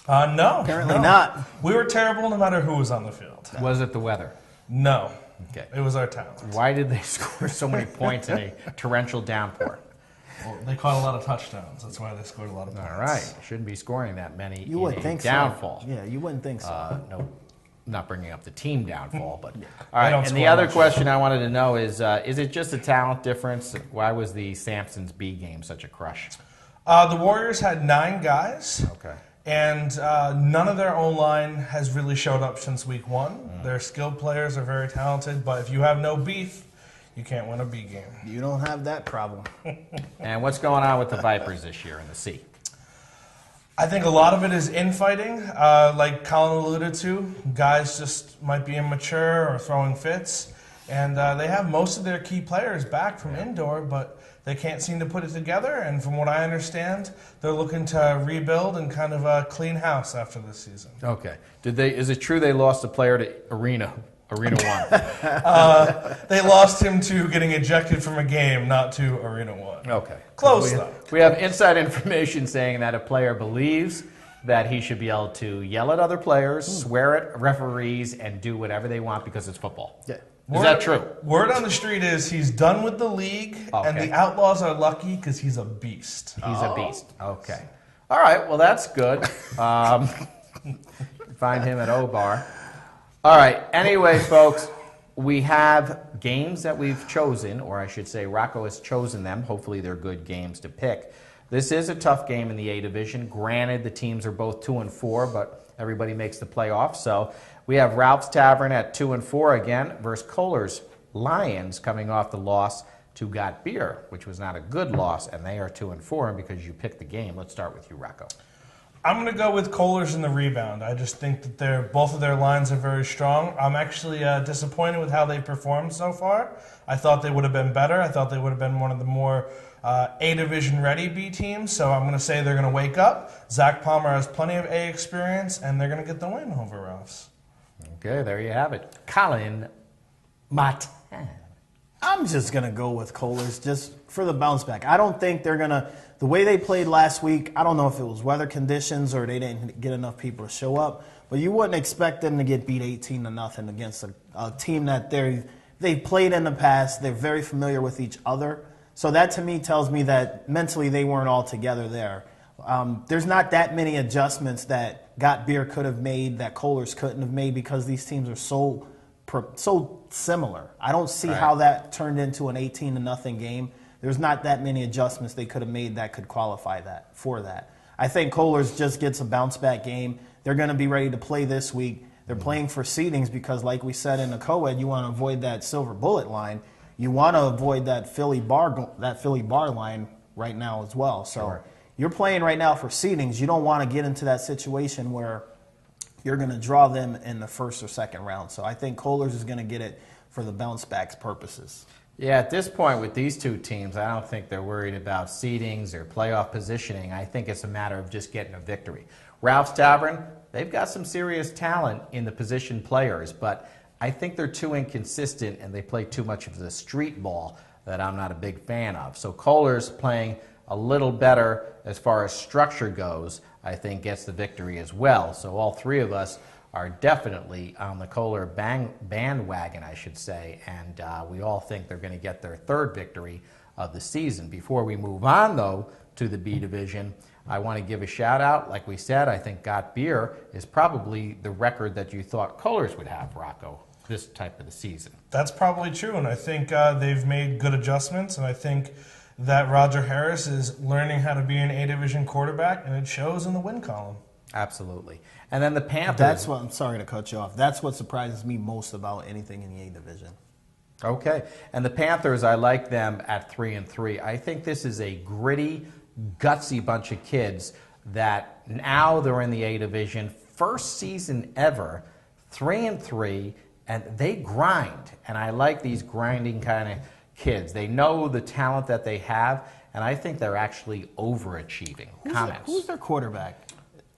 No. Apparently no. not. We were terrible no matter who was on the field. Was it the weather? No. Okay. It was our talent. Why did they score so many points in a torrential downpour? Well, they caught a lot of touchdowns. That's why they scored a lot of points. All right, shouldn't be scoring that many. You in wouldn't a think downfall. so. Yeah, you wouldn't think so. No, not bringing up the team downfall, but all They right. don't And the score other much. question I wanted to know is it just a talent difference? Why was the Sampsons B game such a crush? The Warriors had 9 guys. Okay. And none of their own line has really showed up since week 1. Their skilled players are very talented, but if you have no beef, you can't win a B game. You don't have that problem. And what's going on with the Vipers this year in the C? I think a lot of it is infighting, like Colin alluded to. Guys just might be immature or throwing fits. And they have most of their key players back from indoor, but they can't seem to put it together. And from what I understand, they're looking to rebuild and kind of clean house after this season. Okay. Did they? Is it true they lost a player to Arena 1? They lost him to getting ejected from a game, not to Arena 1. Okay. Close, we, though. We have inside information saying that a player believes that he should be able to yell at other players, swear at referees, and do whatever they want because it's football. Yeah. Is that true? Word on the street is he's done with the league, and Okay. the Outlaws are lucky because he's a beast. He's a beast. Okay. All right. Well, that's good. Find him at O-Bar. All right. Anyway, folks, we have games that we've chosen, or I should say Rocco has chosen them. Hopefully they're good games to pick. This is a tough game in the A division. Granted, the teams are both 2-4, but everybody makes the playoffs. So we have Ralph's Tavern at 2-4 again versus Kohler's Lions coming off the loss to Got Beer, which was not a good loss, and they are 2-4. And because you picked the game, let's start with you, Rocco. I'm going to go with Kohler's in the rebound. I just think that both of their lines are very strong. I'm actually disappointed with how they performed so far. I thought they would have been better. I thought they would have been one of the more A-division ready B teams. So I'm going to say they're going to wake up. Zach Palmer has plenty of A experience, and they're going to get the win over Ralphs. Okay, there you have it. Colin Martin. I'm just going to go with Kohler's just for the bounce back. I don't think they're going to, the way they played last week, I don't know if it was weather conditions or they didn't get enough people to show up, but you wouldn't expect them to get beat 18-0 against a team that they've played in the past. They're very familiar with each other. So that to me tells me that mentally they weren't all together there. There's not that many adjustments that Got Beer could have made that Kohler's couldn't have made because these teams are so similar. I don't see how that turned into an 18-0 game. There's not that many adjustments they could have made that could qualify for that. I think Kohler's just gets a bounce back game. They're going to be ready to play this week. They're playing for seedings because, like we said in the co-ed, you want to avoid that silver bullet line. You want to avoid that Philly bar line right now as well. So you're playing right now for seedings. You don't want to get into that situation where you're going to draw them in the first or second round. So I think Kohler's is going to get it for the bounce backs purposes. Yeah, at this point with these two teams, I don't think they're worried about seedings or playoff positioning. I think it's a matter of just getting a victory. Ralph's Tavern, they've got some serious talent in the position players, but I think they're too inconsistent and they play too much of the street ball that I'm not a big fan of. So Kohler's playing a little better as far as structure goes, I think gets the victory as well. So all three of us are definitely on the Kohler bandwagon, I should say, and we all think they're going to get their third victory of the season. Before we move on, though, to the B division, I want to give a shout out. Like we said, I think Got Beer is probably the record that you thought Colors would have, Rocco, this type of the season. That's probably true, and I think they've made good adjustments, and I think that Roger Harris is learning how to be an A-Division quarterback, and it shows in the win column. Absolutely. And then the Panthers. That's what, I'm sorry to cut you off. That's what surprises me most about anything in the A division. Okay. And the Panthers, I like them at 3-3. I think this is a gritty, gutsy bunch of kids that now they're in the A division, first season ever, 3-3, and they grind. And I like these grinding kind of kids. They know the talent that they have, and I think they're actually overachieving. Comments? Who's their quarterback?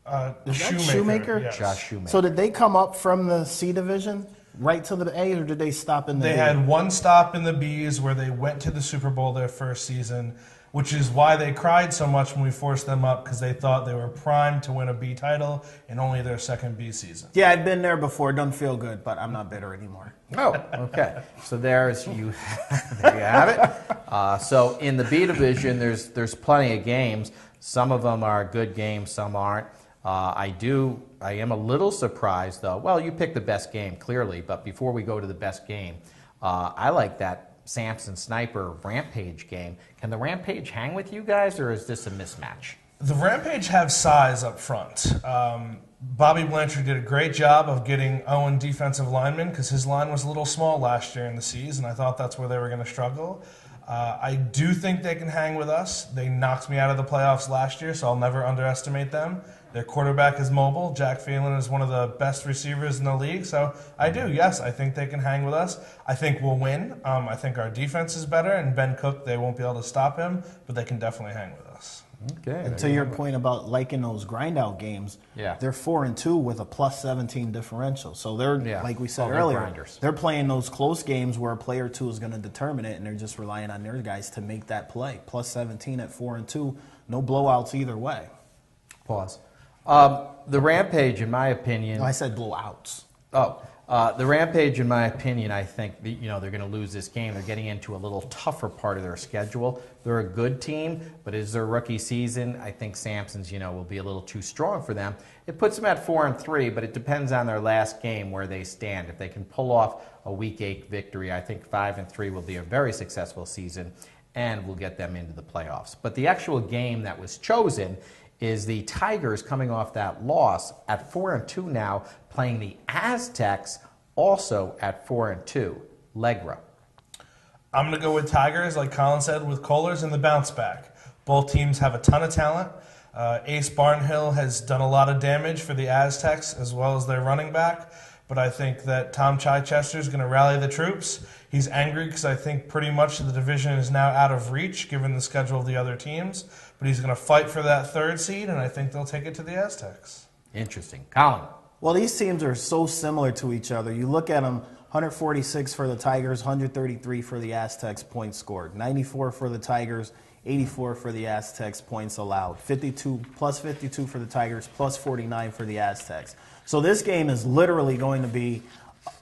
Is that Shoemaker? Shoemaker? Yes. Josh Shoemaker. So did they come up from the C division right to the A, or did they stop in the They A? had one stop in the Bs where they went to the Super Bowl their first season, which is why they cried so much when we forced them up, because they thought they were primed to win a B title in only their second B season. Yeah, I've been there before. Doesn't feel good, but I'm not bitter anymore. Oh, okay. So there you have it. So in the B division, there's plenty of games. Some of them are good games, some aren't. I am a little surprised, though. Well, you picked the best game, clearly, but before we go to the best game, I like that Sampsons Sniper Rampage game. Can the Rampage hang with you guys, or is this a mismatch? The Rampage have size up front. Bobby Blanchard did a great job of getting Owen defensive linemen because his line was a little small last year in the C's, and I thought that's where they were going to struggle. I do think they can hang with us. They knocked me out of the playoffs last year, so I'll never underestimate them. Their quarterback is mobile. Jack Phelan is one of the best receivers in the league. So I think they can hang with us. I think we'll win. I think our defense is better, and Ben Cook, they won't be able to stop him, but they can definitely hang with us. Okay. And to your point about liking those grind out games, they're 4-2 with a plus 17 differential. So they're, like we said earlier, grinders. They're playing those close games where a player or two is going to determine it, and they're just relying on their guys to make that play. Plus 17 at 4-2, no blowouts either way. Pause. The Rampage, in my opinion. No, I said blowouts. The Rampage, in my opinion, I think they're going to lose this game. They're getting into a little tougher part of their schedule. They're a good team, but as their rookie season, I think Sampsons, will be a little too strong for them. It puts them at 4-3, but it depends on their last game where they stand. If they can pull off a Week 8 victory, I think 5-3 will be a very successful season and will get them into the playoffs. But the actual game that was chosen is the Tigers coming off that loss at 4-2 now, playing the Aztecs also at 4-2. Legra. I'm going to go with Tigers, like Colin said, with Kohlers and the bounce back. Both teams have a ton of talent. Ace Barnhill has done a lot of damage for the Aztecs as well as their running back, but I think that Tom Chichester is going to rally the troops. He's angry because I think pretty much the division is now out of reach given the schedule of the other teams, but he's going to fight for that third seed, and I think they'll take it to the Aztecs. Interesting. Colin. Well, these teams are so similar to each other. You look at them, 146 for the Tigers, 133 for the Aztecs points scored, 94 for the Tigers, 84 for the Aztecs points allowed, 52 for the Tigers, plus 49 for the Aztecs. So this game is literally going to be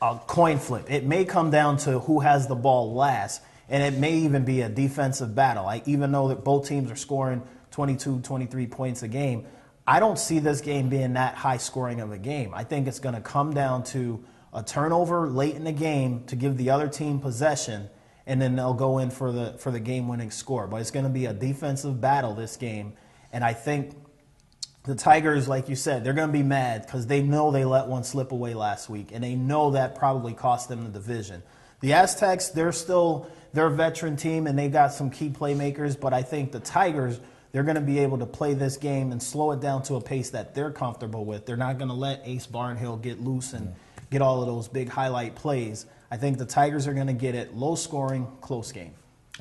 a coin flip. It may come down to who has the ball last, and it may even be a defensive battle. Even though that both teams are scoring 22, 23 points a game, I don't see this game being that high scoring of a game. I think it's going to come down to a turnover late in the game to give the other team possession, and then they'll go in for the game-winning score. But it's going to be a defensive battle this game, and I think the Tigers, like you said, they're going to be mad because they know they let one slip away last week, and they know that probably cost them the division. The Aztecs, they're a veteran team, and they got some key playmakers, but I think the Tigers, they're going to be able to play this game and slow it down to a pace that they're comfortable with. They're not going to let Ace Barnhill get loose and get all of those big highlight plays. I think the Tigers are going to get it low scoring, close game.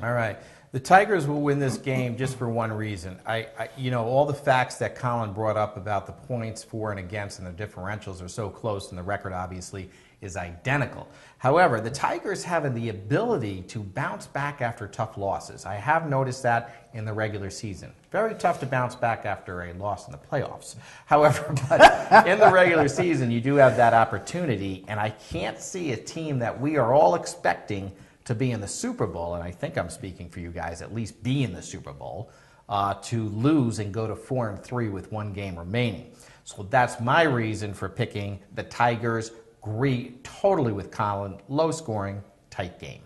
All right. The Tigers will win this game just for one reason. All the facts that Colin brought up about the points for and against and the differentials are so close, and the record obviously is identical. However, the Tigers have the ability to bounce back after tough losses. I have noticed that in the regular season. Very tough to bounce back after a loss in the playoffs. However, but in the regular season, you do have that opportunity, and I can't see a team that we are all expecting to be in the Super Bowl, and I think I'm speaking for you guys, at least be in the Super Bowl. to lose and go to 4-3 with 1 game remaining. So that's my reason for picking the Tigers. Agree totally with Colin. Low scoring, tight game.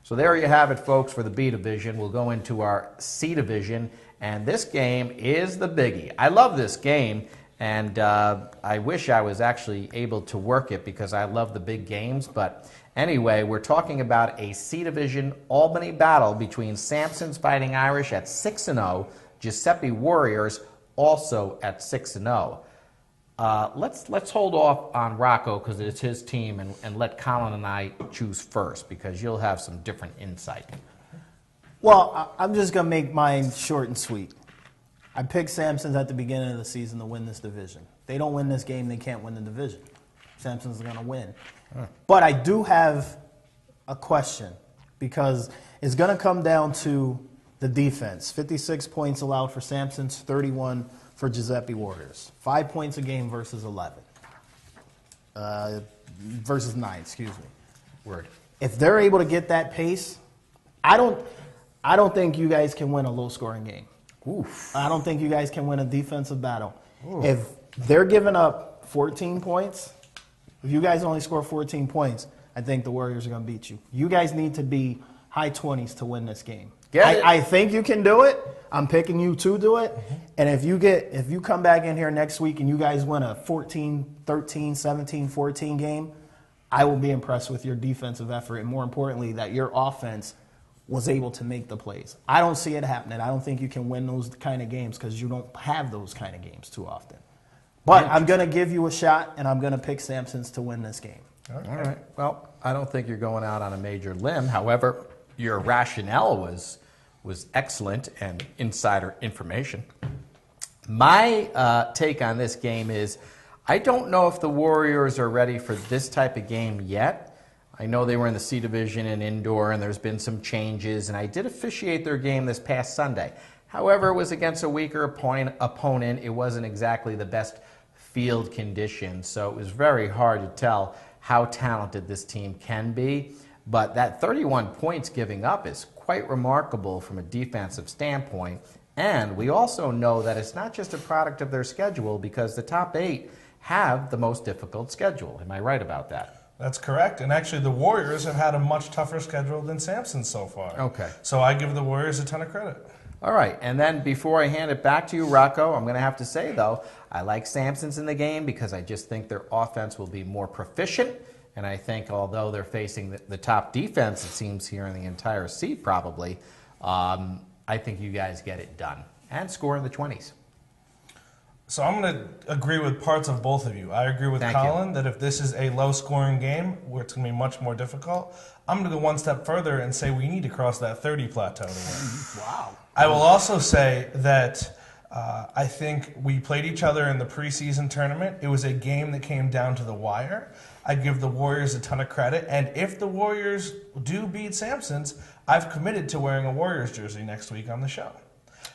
So there you have it, folks, for the B division. We'll go into our C division, and this game is the biggie. I love this game, and I wish I was actually able to work it because I love the big games. But anyway, we're talking about a C division Albany battle between Sampsons Fighting Irish at 6-0, Giuseppe Warriors also at 6-0. Let's hold off on Rocco because it's his team and let Colin and I choose first because you'll have some different insight. Well, I'm just going to make mine short and sweet. I picked Sampsons at the beginning of the season to win this division. They don't win this game, they can't win the division. Sampsons are going to win. But I do have a question because it's going to come down to the defense. 56 points allowed for Sampsons, 31 for Giuseppe Warriors. 5 points a game versus 11. Versus 9, excuse me. Word. If they're able to get that pace, I don't think you guys can win a low-scoring game. Oof. I don't think you guys can win a defensive battle. Oof. If they're giving up 14 points, if you guys only score 14 points, I think the Warriors are going to beat you. You guys need to be high 20s to win this game. I think you can do it. I'm picking you to do it. Mm-hmm. And if you come back in here next week and you guys win a 14, 13, 17, 14 game, I will be impressed with your defensive effort and, more importantly, that your offense was able to make the plays. I don't see it happening. I don't think you can win those kind of games because you don't have those kind of games too often. But I'm going to give you a shot, and I'm going to pick Sampsons to win this game. All right. Well, I don't think you're going out on a major limb. However, your rationale was excellent and insider information. My take on this game is I don't know if the Warriors are ready for this type of game yet. I know they were in the C division and indoor, and there's been some changes, and I did officiate their game this past Sunday. However, it was against a weaker opponent. It wasn't exactly the best field conditions, so it was very hard to tell how talented this team can be. But that 31 points giving up is quite remarkable from a defensive standpoint. And we also know that it's not just a product of their schedule because the top 8 have the most difficult schedule. Am I right about that? That's correct. And actually, the Warriors have had a much tougher schedule than Sampson so far. Okay. So I give the Warriors a ton of credit. All right. And then before I hand it back to you, Rocco, I'm going to have to say, though, I like Sampsons in the game because I just think their offense will be more proficient. And I think although they're facing the top defense, it seems, here in the entire C probably, I think you guys get it done and score in the 20s. So I'm going to agree with parts of both of you. I agree with Colin that if this is a low-scoring game where it's going to be much more difficult, I'm going to go one step further and say we need to cross that 30 plateau to win. Wow. I will also say that I think we played each other in the preseason tournament. It was a game that came down to the wire. I give the Warriors a ton of credit. And if the Warriors do beat Sampsons, I've committed to wearing a Warriors jersey next week on the show.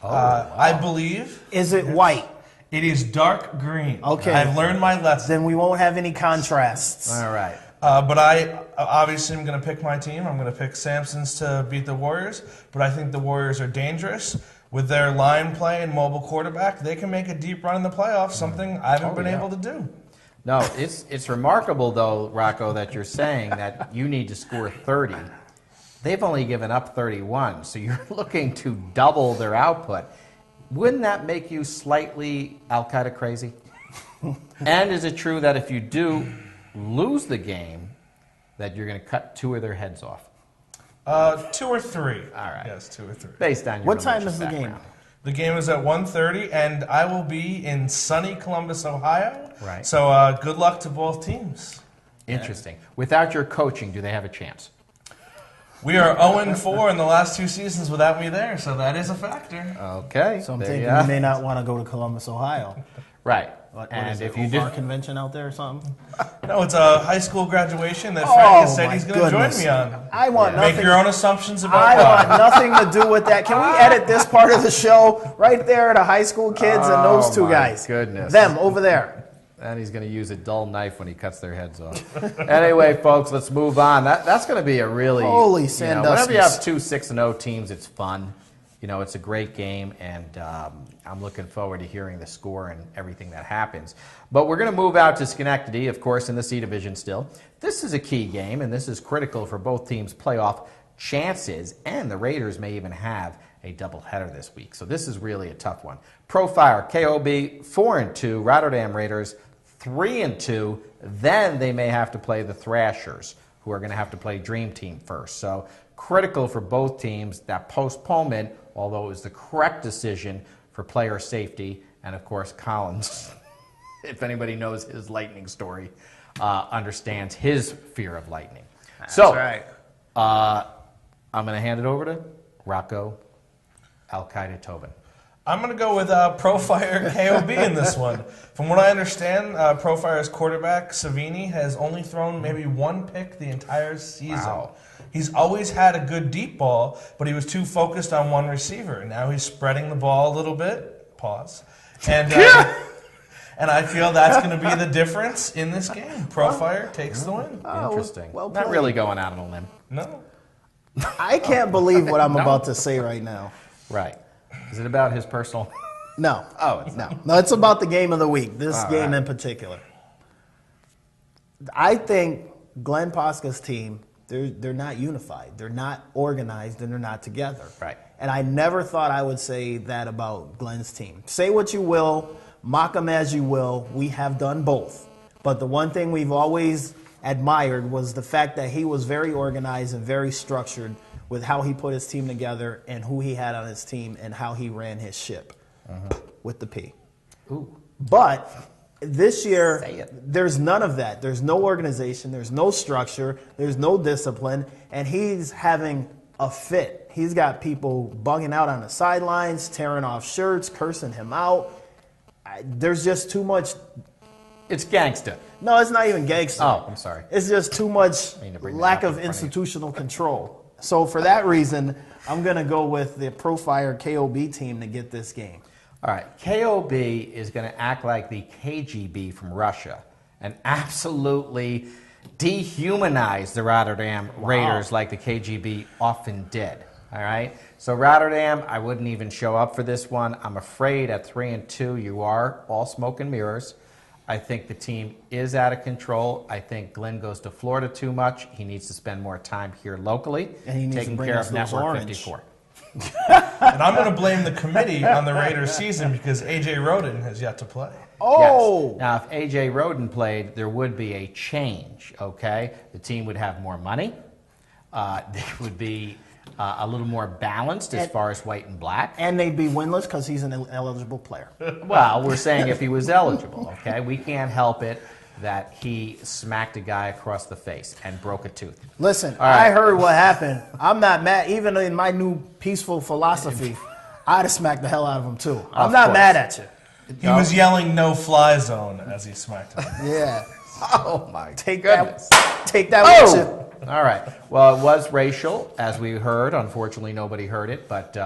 Oh, wow. I believe. Is it white? It is dark green. Okay. I've learned my lesson. Then we won't have any contrasts. All right. But I obviously am going to pick my team. I'm going to pick Sampsons to beat the Warriors. But I think the Warriors are dangerous. With their line play and mobile quarterback, they can make a deep run in the playoffs, something I haven't been able to do. No, it's remarkable, though, Rocco, that you're saying that you need to score 30. They've only given up 31, so you're looking to double their output. Wouldn't that make you slightly Al-Qaeda crazy? And is it true that if you do lose the game, that you're going to cut 2 of their heads off? 2 or 3. All right. Yes, 2 or 3. Based on your What time religious is the game? background. The game is at 1:30, and I will be in sunny Columbus, Ohio. Right. So good luck to both teams. Interesting. Without your coaching, do they have a chance? We are 0-4 in the last 2 seasons without me there, so that is a factor. Okay. So I'm there thinking you you may not want to go to Columbus, Ohio. Right. What And is it, if you do, OVAR convention out there or something? No, it's a high school graduation that Frank has said my he's going to join goodness. me on. I want Make nothing. your own assumptions about I that. want nothing to do with that. Can we edit this part of the show right there? The high school kids and those 2 my guys. goodness. Them over there. and he's going to use a dull knife when he cuts their heads off. Anyway, folks, let's move on. That's going to be a really Holy whenever you Sandusky. have 2 6-0 teams, it's fun. it's a great game, and I'm looking forward to hearing the score and everything that happens. But we're going to move out to Schenectady, of course, in the C Division still. This is a key game, and this is critical for both teams' playoff chances, and the Raiders may even have a doubleheader this week. So this is really a tough one. Profire, KOB, 4-2, Rotterdam Raiders, 3-2. Then they may have to play the Thrashers, who are going to have to play Dream Team first. So critical for both teams, that postponement, although it was the correct decision for player safety. And, of course, Collins, if anybody knows his lightning story, understands his fear of lightning. That's right. I'm going to hand it over to Rocco Al-Qaeda Tobin. I'm going to go with Profire KOB in this one. From what I understand, Profire's quarterback, Savini, has only thrown maybe one pick the entire season. Wow. He's always had a good deep ball, but he was too focused on one receiver. Now he's spreading the ball a little bit. Pause. And and I feel that's going to be the difference in this game. Profire takes the win. Interesting. well Not played. really going out on a limb. No. I can't believe what I'm about to say right now. Right. Is it about his personal... No. Oh, it's No. No, it's about the game of the week, this All game right. in particular. I think Glenn Posca's team, they're not unified. They're not organized, and they're not together. Right. And I never thought I would say that about Glenn's team. Say what you will, mock them as you will. We have done both. But the one thing we've always admired was the fact that he was very organized and very structured with how he put his team together and who he had on his team and how he ran his ship with the P. Ooh. But this Say year, it. there's none of that. There's no organization. There's no structure. There's no discipline. And he's having a fit. He's got people bugging out on the sidelines, tearing off shirts, cursing him out. There's just too much. It's gangsta. No, it's not even gangster. Oh, I'm sorry. It's just too much mean to bring that lack up of in front of you. institutional control. So for that reason, I'm going to go with the Profire KOB team to get this game. All right. KOB is going to act like the KGB from Russia and absolutely dehumanize the Rotterdam Raiders like the KGB often did. All right. So Rotterdam, I wouldn't even show up for this one. I'm afraid at 3-2, you are all smoke and mirrors. I think the team is out of control. I think Glenn goes to Florida too much. He needs to spend more time here locally, And he needs to taking bring care us of those Network orange. 54. And I'm going to blame the committee on the Raiders season because A.J. Roden has yet to play. Oh! Yes. Now, if A.J. Roden played, there would be a change, okay? The team would have more money. They would be a little more balanced as far as white and black. And they'd be winless because he's an eligible player. Well, we're saying if he was eligible, okay? We can't help it that he smacked a guy across the face and broke a tooth. Listen, right. I heard what happened. I'm not mad. Even in my new peaceful philosophy, I'd have smacked the hell out of him too. I'm Of not course. mad at you. He was yelling "no-fly zone" as he smacked him. Yeah. Oh, my Take goodness. that. Take that with you. Oh! All right. Well, it was racial, as we heard. Unfortunately, nobody heard it, but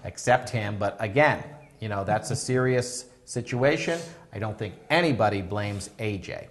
except him. But again, that's a serious situation. I don't think anybody blames AJ.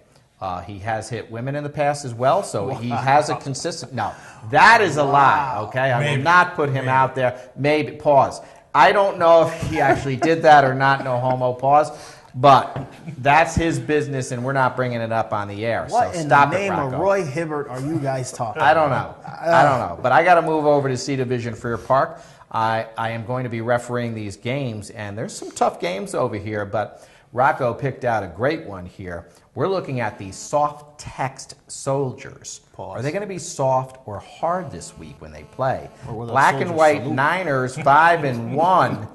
He has hit women in the past as well, so he has a consistent... No, that is a lie, okay? I will not put him out there. Maybe. Pause. I don't know if he actually did that or not. No homo. Pause. But that's his business, and we're not bringing it up on the air. What so in stop the name it, of Rocco. Roy Hibbert are you guys talking I don't know. I don't know. But I got to move over to C Division Freer Park. I am going to be refereeing these games, and there's some tough games over here, but Rocco picked out a great one here. We're looking at the soft text soldiers. Pause. Are they going to be soft or hard this week when they play? Or will the Black and soldiers white salute? Niners 5-1.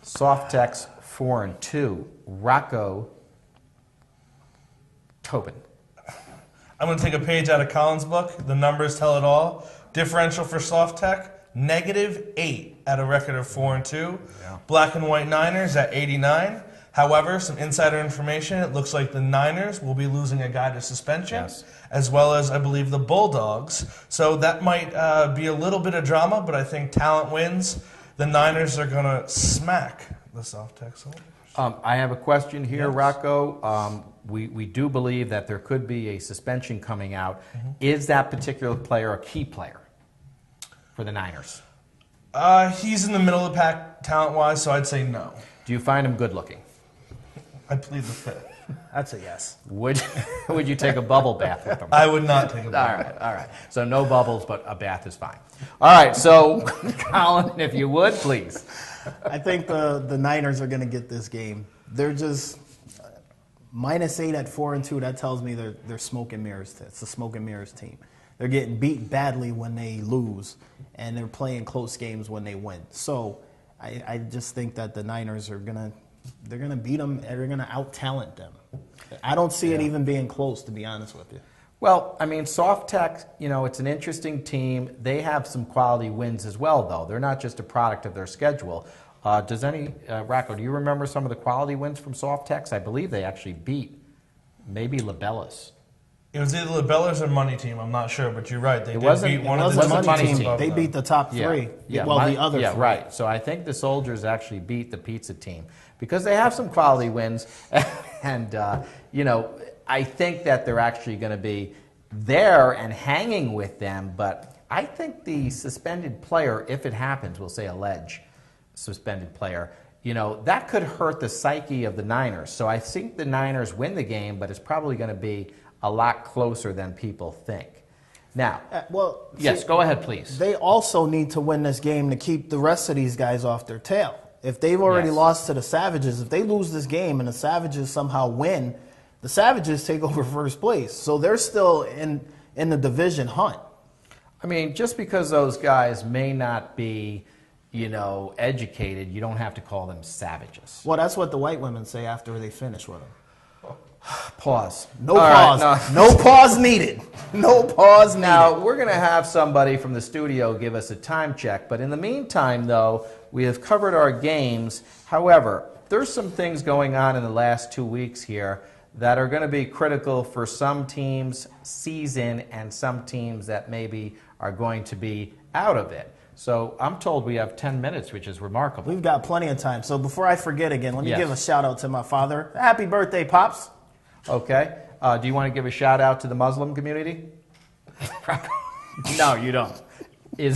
Soft text 4-2. Rocco Tobin. I'm going to take a page out of Collins' book. The numbers tell it all. Differential for soft tech, -8 at a record of 4-2. Yeah. Black and white Niners at 89. However, some insider information, it looks like the Niners will be losing a guy to suspension, Yes. as well as, I believe, the Bulldogs. So that might be a little bit of drama, but I think talent wins. The Niners are going to smack the soft tech soldiers. I have a question here, Yes. Rocco. We do believe that there could be a suspension coming out. Is that particular player a key player for the Niners? He's in the middle of the pack talent-wise, so I'd say no. Do you find him good looking? I plead the fifth. That's a yes. Would you take a bubble bath with him? I would not take a All bath. right, all right. So no bubbles, but a bath is fine. All right, so Colin, if you would, please. I think the Niners are going to get this game. They're just -8 at 4-2. That tells me they're smoke and mirrors. It's a smoke and mirrors team. They're getting beat badly when they lose, and they're playing close games when they win. So I just think that the Niners are gonna beat them, and they're gonna out-talent them. I don't see it even being close, to be honest with you. Well, I mean, Soft Tech, it's an interesting team. They have some quality wins as well, though. They're not just a product of their schedule. Racco, do you remember some of the quality wins from Soft Techs? I believe they actually beat maybe Labellas. It was either Labellas or Money Team. I'm not sure, but you're right. They did beat one It of the wasn't Money teams team. above They them. beat the top three. Yeah, well, the other three. right. So I think the Soldiers actually beat the Pizza team because they have some quality wins, and I think that they're actually going to be there and hanging with them. But I think the suspended player, if it happens, we'll say alleged suspended player, that could hurt the psyche of the Niners. So I think the Niners win the game, but it's probably going to be a lot closer than people think. Now, yes, go ahead, please. They also need to win this game to keep the rest of these guys off their tail. If they've already Yes. lost to the Savages, if they lose this game and the Savages somehow win, the Savages take over first place. So they're still in the division hunt. I mean, just because those guys may not be, educated, you don't have to call them savages. Well, that's what the white women say after they finish with them. Pause. No All pause. right, No pause needed. No pause needed. Now, we're going to have somebody from the studio give us a time check, but in the meantime, though, we have covered our games. However, there's some things going on in the last 2 weeks here that are going to be critical for some teams' season and some teams that maybe are going to be out of it. So I'm told we have 10 minutes, which is remarkable. We've got plenty of time. So before I forget again, let me Yes. give a shout out to my father. Happy birthday, Pops. Okay. Do you want to give a shout out to the Muslim community? No, you don't. You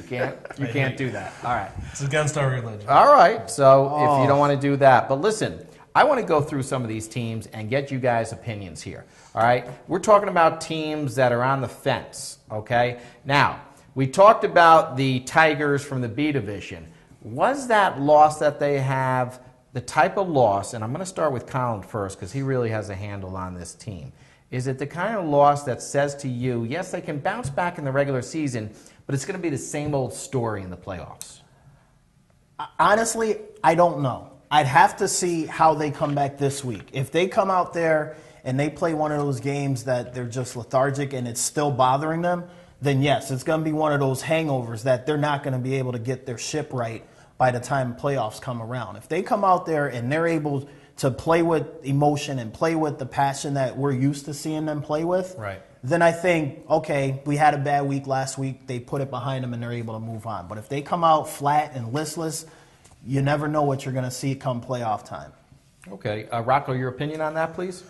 can't do that. All right. It's against our religion. All right. So if you don't want to do that, but listen, I want to go through some of these teams and get you guys' opinions here. All right. We're talking about teams that are on the fence. Okay. Now, we talked about the Tigers from the B division. Was that loss that they have the type of loss, and I'm going to start with Colin first because he really has a handle on this team. Is it the kind of loss that says to you, yes, they can bounce back in the regular season, but it's going to be the same old story in the playoffs? Honestly, I don't know. I'd have to see how they come back this week. If they come out there and they play one of those games that they're just lethargic and it's still bothering them, then yes, it's going to be one of those hangovers that they're not going to be able to get their ship right by the time playoffs come around. If they come out there and they're able to play with emotion and play with the passion that we're used to seeing them play with, Right. then I think, okay, we had a bad week last week. They put it behind them and they're able to move on. But if they come out flat and listless, you never know what you're going to see come playoff time. Okay. Rocco, your opinion on that, please?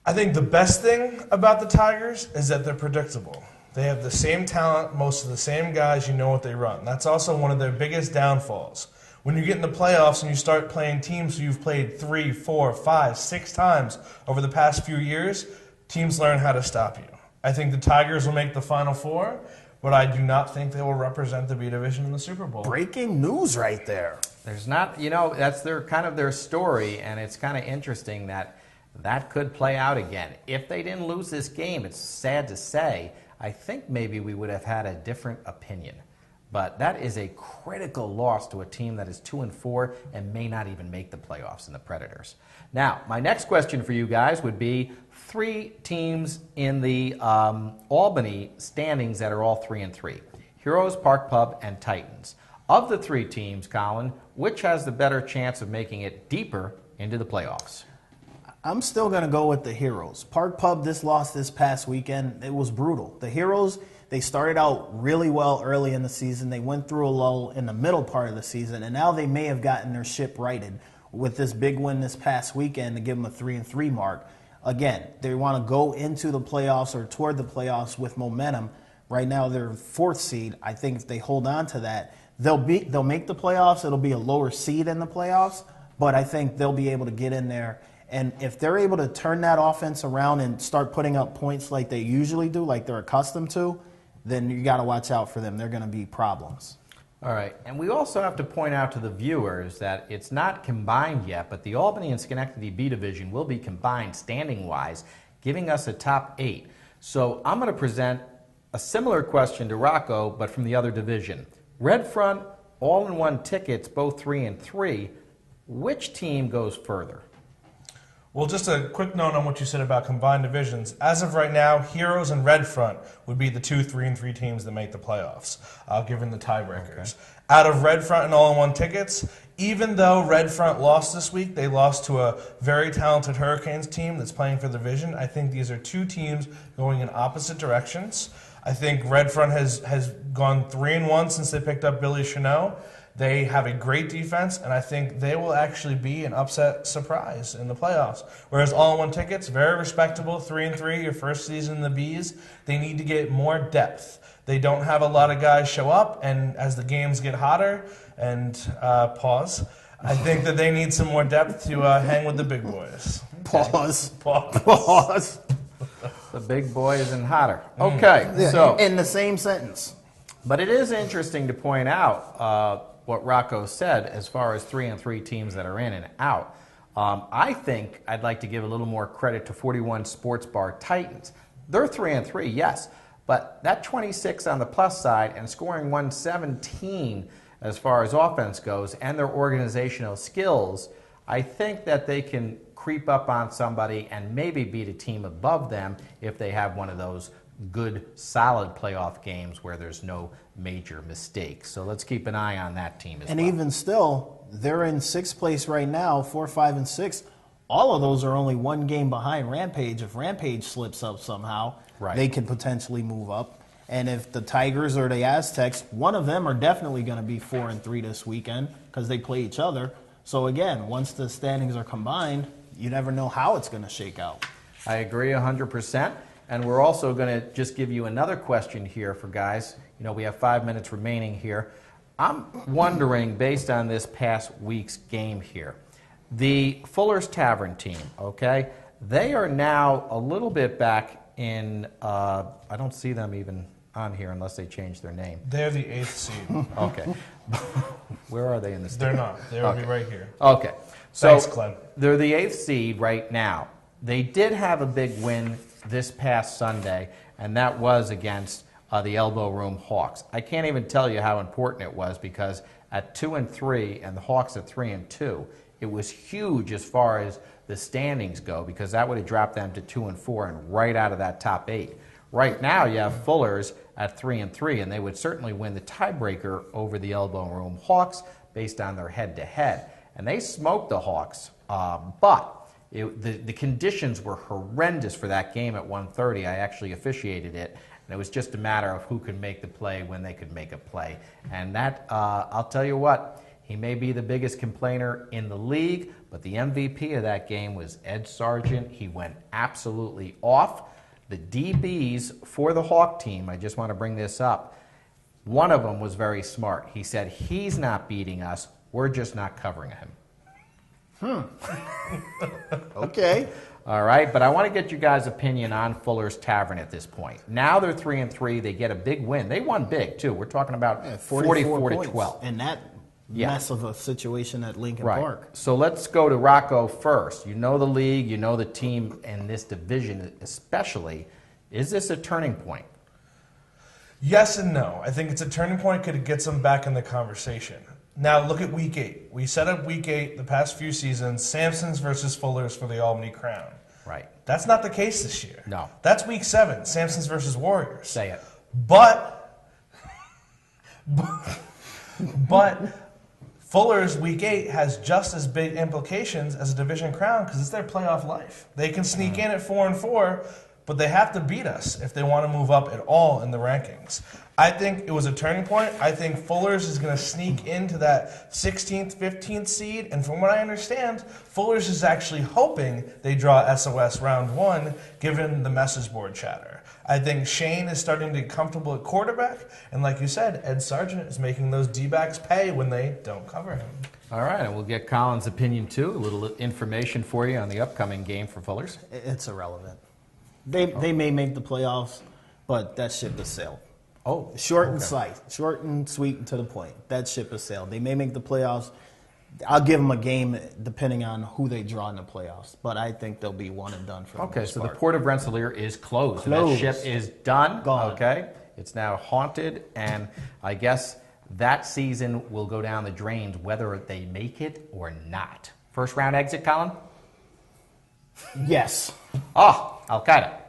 I think the best thing about the Tigers is that they're predictable. They have the same talent, most of the same guys, you know what they run. That's also one of their biggest downfalls. When you get in the playoffs and you start playing teams who you've played 3, 4, 5, 6 times over the past few years, teams learn how to stop you. I think the Tigers will make the Final Four, but I do not think they will represent the B division in the Super Bowl. Breaking news right there. There's not, that's their story, and it's kind of interesting that could play out again. If they didn't lose this game, it's sad to say, I think maybe we would have had a different opinion. But that is a critical loss to a team that is 2-4 and may not even make the playoffs in the Predators. Now, my next question for you guys would be 3 teams in the Albany standings that are all 3-3. Heroes, Park Pub, and Titans. Of the 3 teams, Colin, which has the better chance of making it deeper into the playoffs? I'm still going to go with the Heroes. Park Pub, this loss this past weekend, it was brutal. The Heroes, they started out really well early in the season. They went through a lull in the middle part of the season, and now they may have gotten their ship righted with this big win this past weekend to give them a 3-3 mark. Again, they want to go into the playoffs or toward the playoffs with momentum Right now they're 4th seed. I think if they hold on to that, they'll make the playoffs. It'll be a lower seed in the playoffs, but I think they'll be able to get in there. And if they're able to turn that offense around and start putting up points like they usually do, like they're accustomed to, then you got to watch out for them. They're going to be problems. All right, and we also have to point out to the viewers that it's not combined yet, but the Albany and Schenectady B division will be combined standing-wise, giving us a top 8. So I'm going to present a similar question to Rocco, but from the other division. Red Front, all-in-one tickets, both 3 and 3. Which team goes further? Well, just a quick note on what you said about combined divisions. As of right now, Heroes and Red Front would be the 2, 3, and 3 teams that make the playoffs, given the tiebreakers. Okay. Out of Red Front and all-in-one tickets, even though Red Front lost this week, they lost to a very talented Hurricanes team that's playing for the division. I think these are 2 teams going in opposite directions. I think Red Front has gone 3-1 since they picked up Billy Chanot. They have a great defense, and I think they will actually be an upset surprise in the playoffs. Whereas all-in-one tickets, very respectable, 3 and 3, your first season in the Bees. They need to get more depth. They don't have a lot of guys show up, and as the games get hotter, and pause, I think that they need some more depth to hang with the big boys. Pause. The big boys and hotter. Okay, yeah, so in the same sentence. But it is interesting to point out what Rocco said as far as 3 and 3 teams that are in and out. I think I'd like to give a little more credit to 41 Sports Bar Titans. They're 3 and 3, yes, but that 26 on the plus side and scoring 117 as far as offense goes and their organizational skills, I think that they can creep up on somebody and maybe beat a team above them if they have one of those good, solid playoff games where there's no major mistakes. So let's keep an eye on that team as well. And even still, they're in 6th place right now, 4, 5, and 6. All of those are only 1 game behind Rampage. If Rampage slips up somehow, they can potentially move up. And if the Tigers or the Aztecs, one of them are definitely going to be 4 and 3 this weekend because they play each other. So again, once the standings are combined, you never know how it's going to shake out. I agree 100%. And we're also going to just give you another question here for guys. You know, we have 5 minutes remaining here. I'm wondering, based on this past week's game here, the Fuller's Tavern team, okay, they are now a little bit back in, I don't see them even on here unless they change their name. They're the 8th seed. Okay. Where are they in the standings? They're not. They'll be right here. Okay. So thanks, Glenn. They're the 8th seed right now. They did have a big win this past Sunday, and that was against the Elbow Room Hawks. I can't even tell you how important it was because at 2 and 3 and the Hawks at 3 and 2, it was huge as far as the standings go because that would have dropped them to 2 and 4 and right out of that top 8. Right now, you have Fuller's at 3 and 3, and they would certainly win the tiebreaker over the Elbow Room Hawks based on their head-to-head. And they smoked the Hawks, but the conditions were horrendous for that game at 1:30. I actually officiated it, and it was just a matter of who could make the play when they could make a play. And that, I'll tell you what, he may be the biggest complainer in the league, but the MVP of that game was Ed Sargent. He went absolutely off. The DBs for the Hawk team, I just want to bring this up, one of them was very smart. He said, he's not beating us, we're just not covering him. Okay. All right, but I want to get you guys' opinion on Fuller's Tavern at this point. Now they're 3 and 3. They get a big win. They won big too. We're talking about 44 to 12. In that mess of a situation at Lincoln Park. So let's go to Rocco first. You know the league. You know the team in this division, especially. Is this a turning point? Yes and no. I think it's a turning point because it gets them back in the conversation. Now look at Week 8. We set up Week 8 the past few seasons, Sampsons versus Fuller's for the Albany Crown. Right. That's not the case this year. No. That's Week 7, Sampsons versus Warriors. Say it. But Fuller's Week 8 has just as big implications as a division crown because it's their playoff life. They can sneak in at 4 and 4, but they have to beat us if they want to move up at all in the rankings. I think it was a turning point. I think Fuller's is going to sneak into that 16th, 15th seed. And from what I understand, Fuller's is actually hoping they draw SOS round 1, given the message board chatter. I think Shane is starting to get comfortable at quarterback. And like you said, Ed Sargent is making those D-backs pay when they don't cover him. All right, and we'll get Colin's opinion, too. A little information for you on the upcoming game for Fuller's. It's irrelevant. They may make the playoffs, but that ship has sailed. Oh, short and slight, short and sweet and to the point. That ship has sailed. They may make the playoffs. I'll give them a game depending on who they draw in the playoffs, but I think they'll be one and done for the most so part. the Port of Rensselaer is closed. That ship is done. Gone. Okay, it's now haunted, and I guess that season will go down the drains whether they make it or not. First round exit, Colin? Yes. Oh, Al-Qaeda.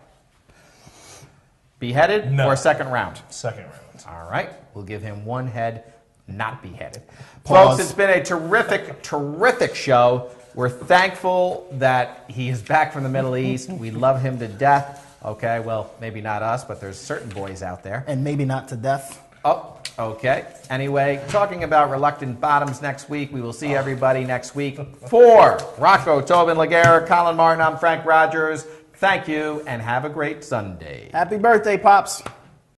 Beheaded No. or second round? Second round. All right. We'll give him one head, not beheaded. Pause. Folks, it's been a terrific, terrific show. We're thankful that he is back from the Middle East. We love him to death. Okay, well, maybe not us, but there's certain boys out there. And maybe not to death. Oh, okay. Anyway, talking about reluctant bottoms next week. We will see everybody next week. For Rocco, Tobin, Laguerre, Colin Martin, I'm Frank Rogers. Thank you, and have a great Sunday. Happy birthday, Pops.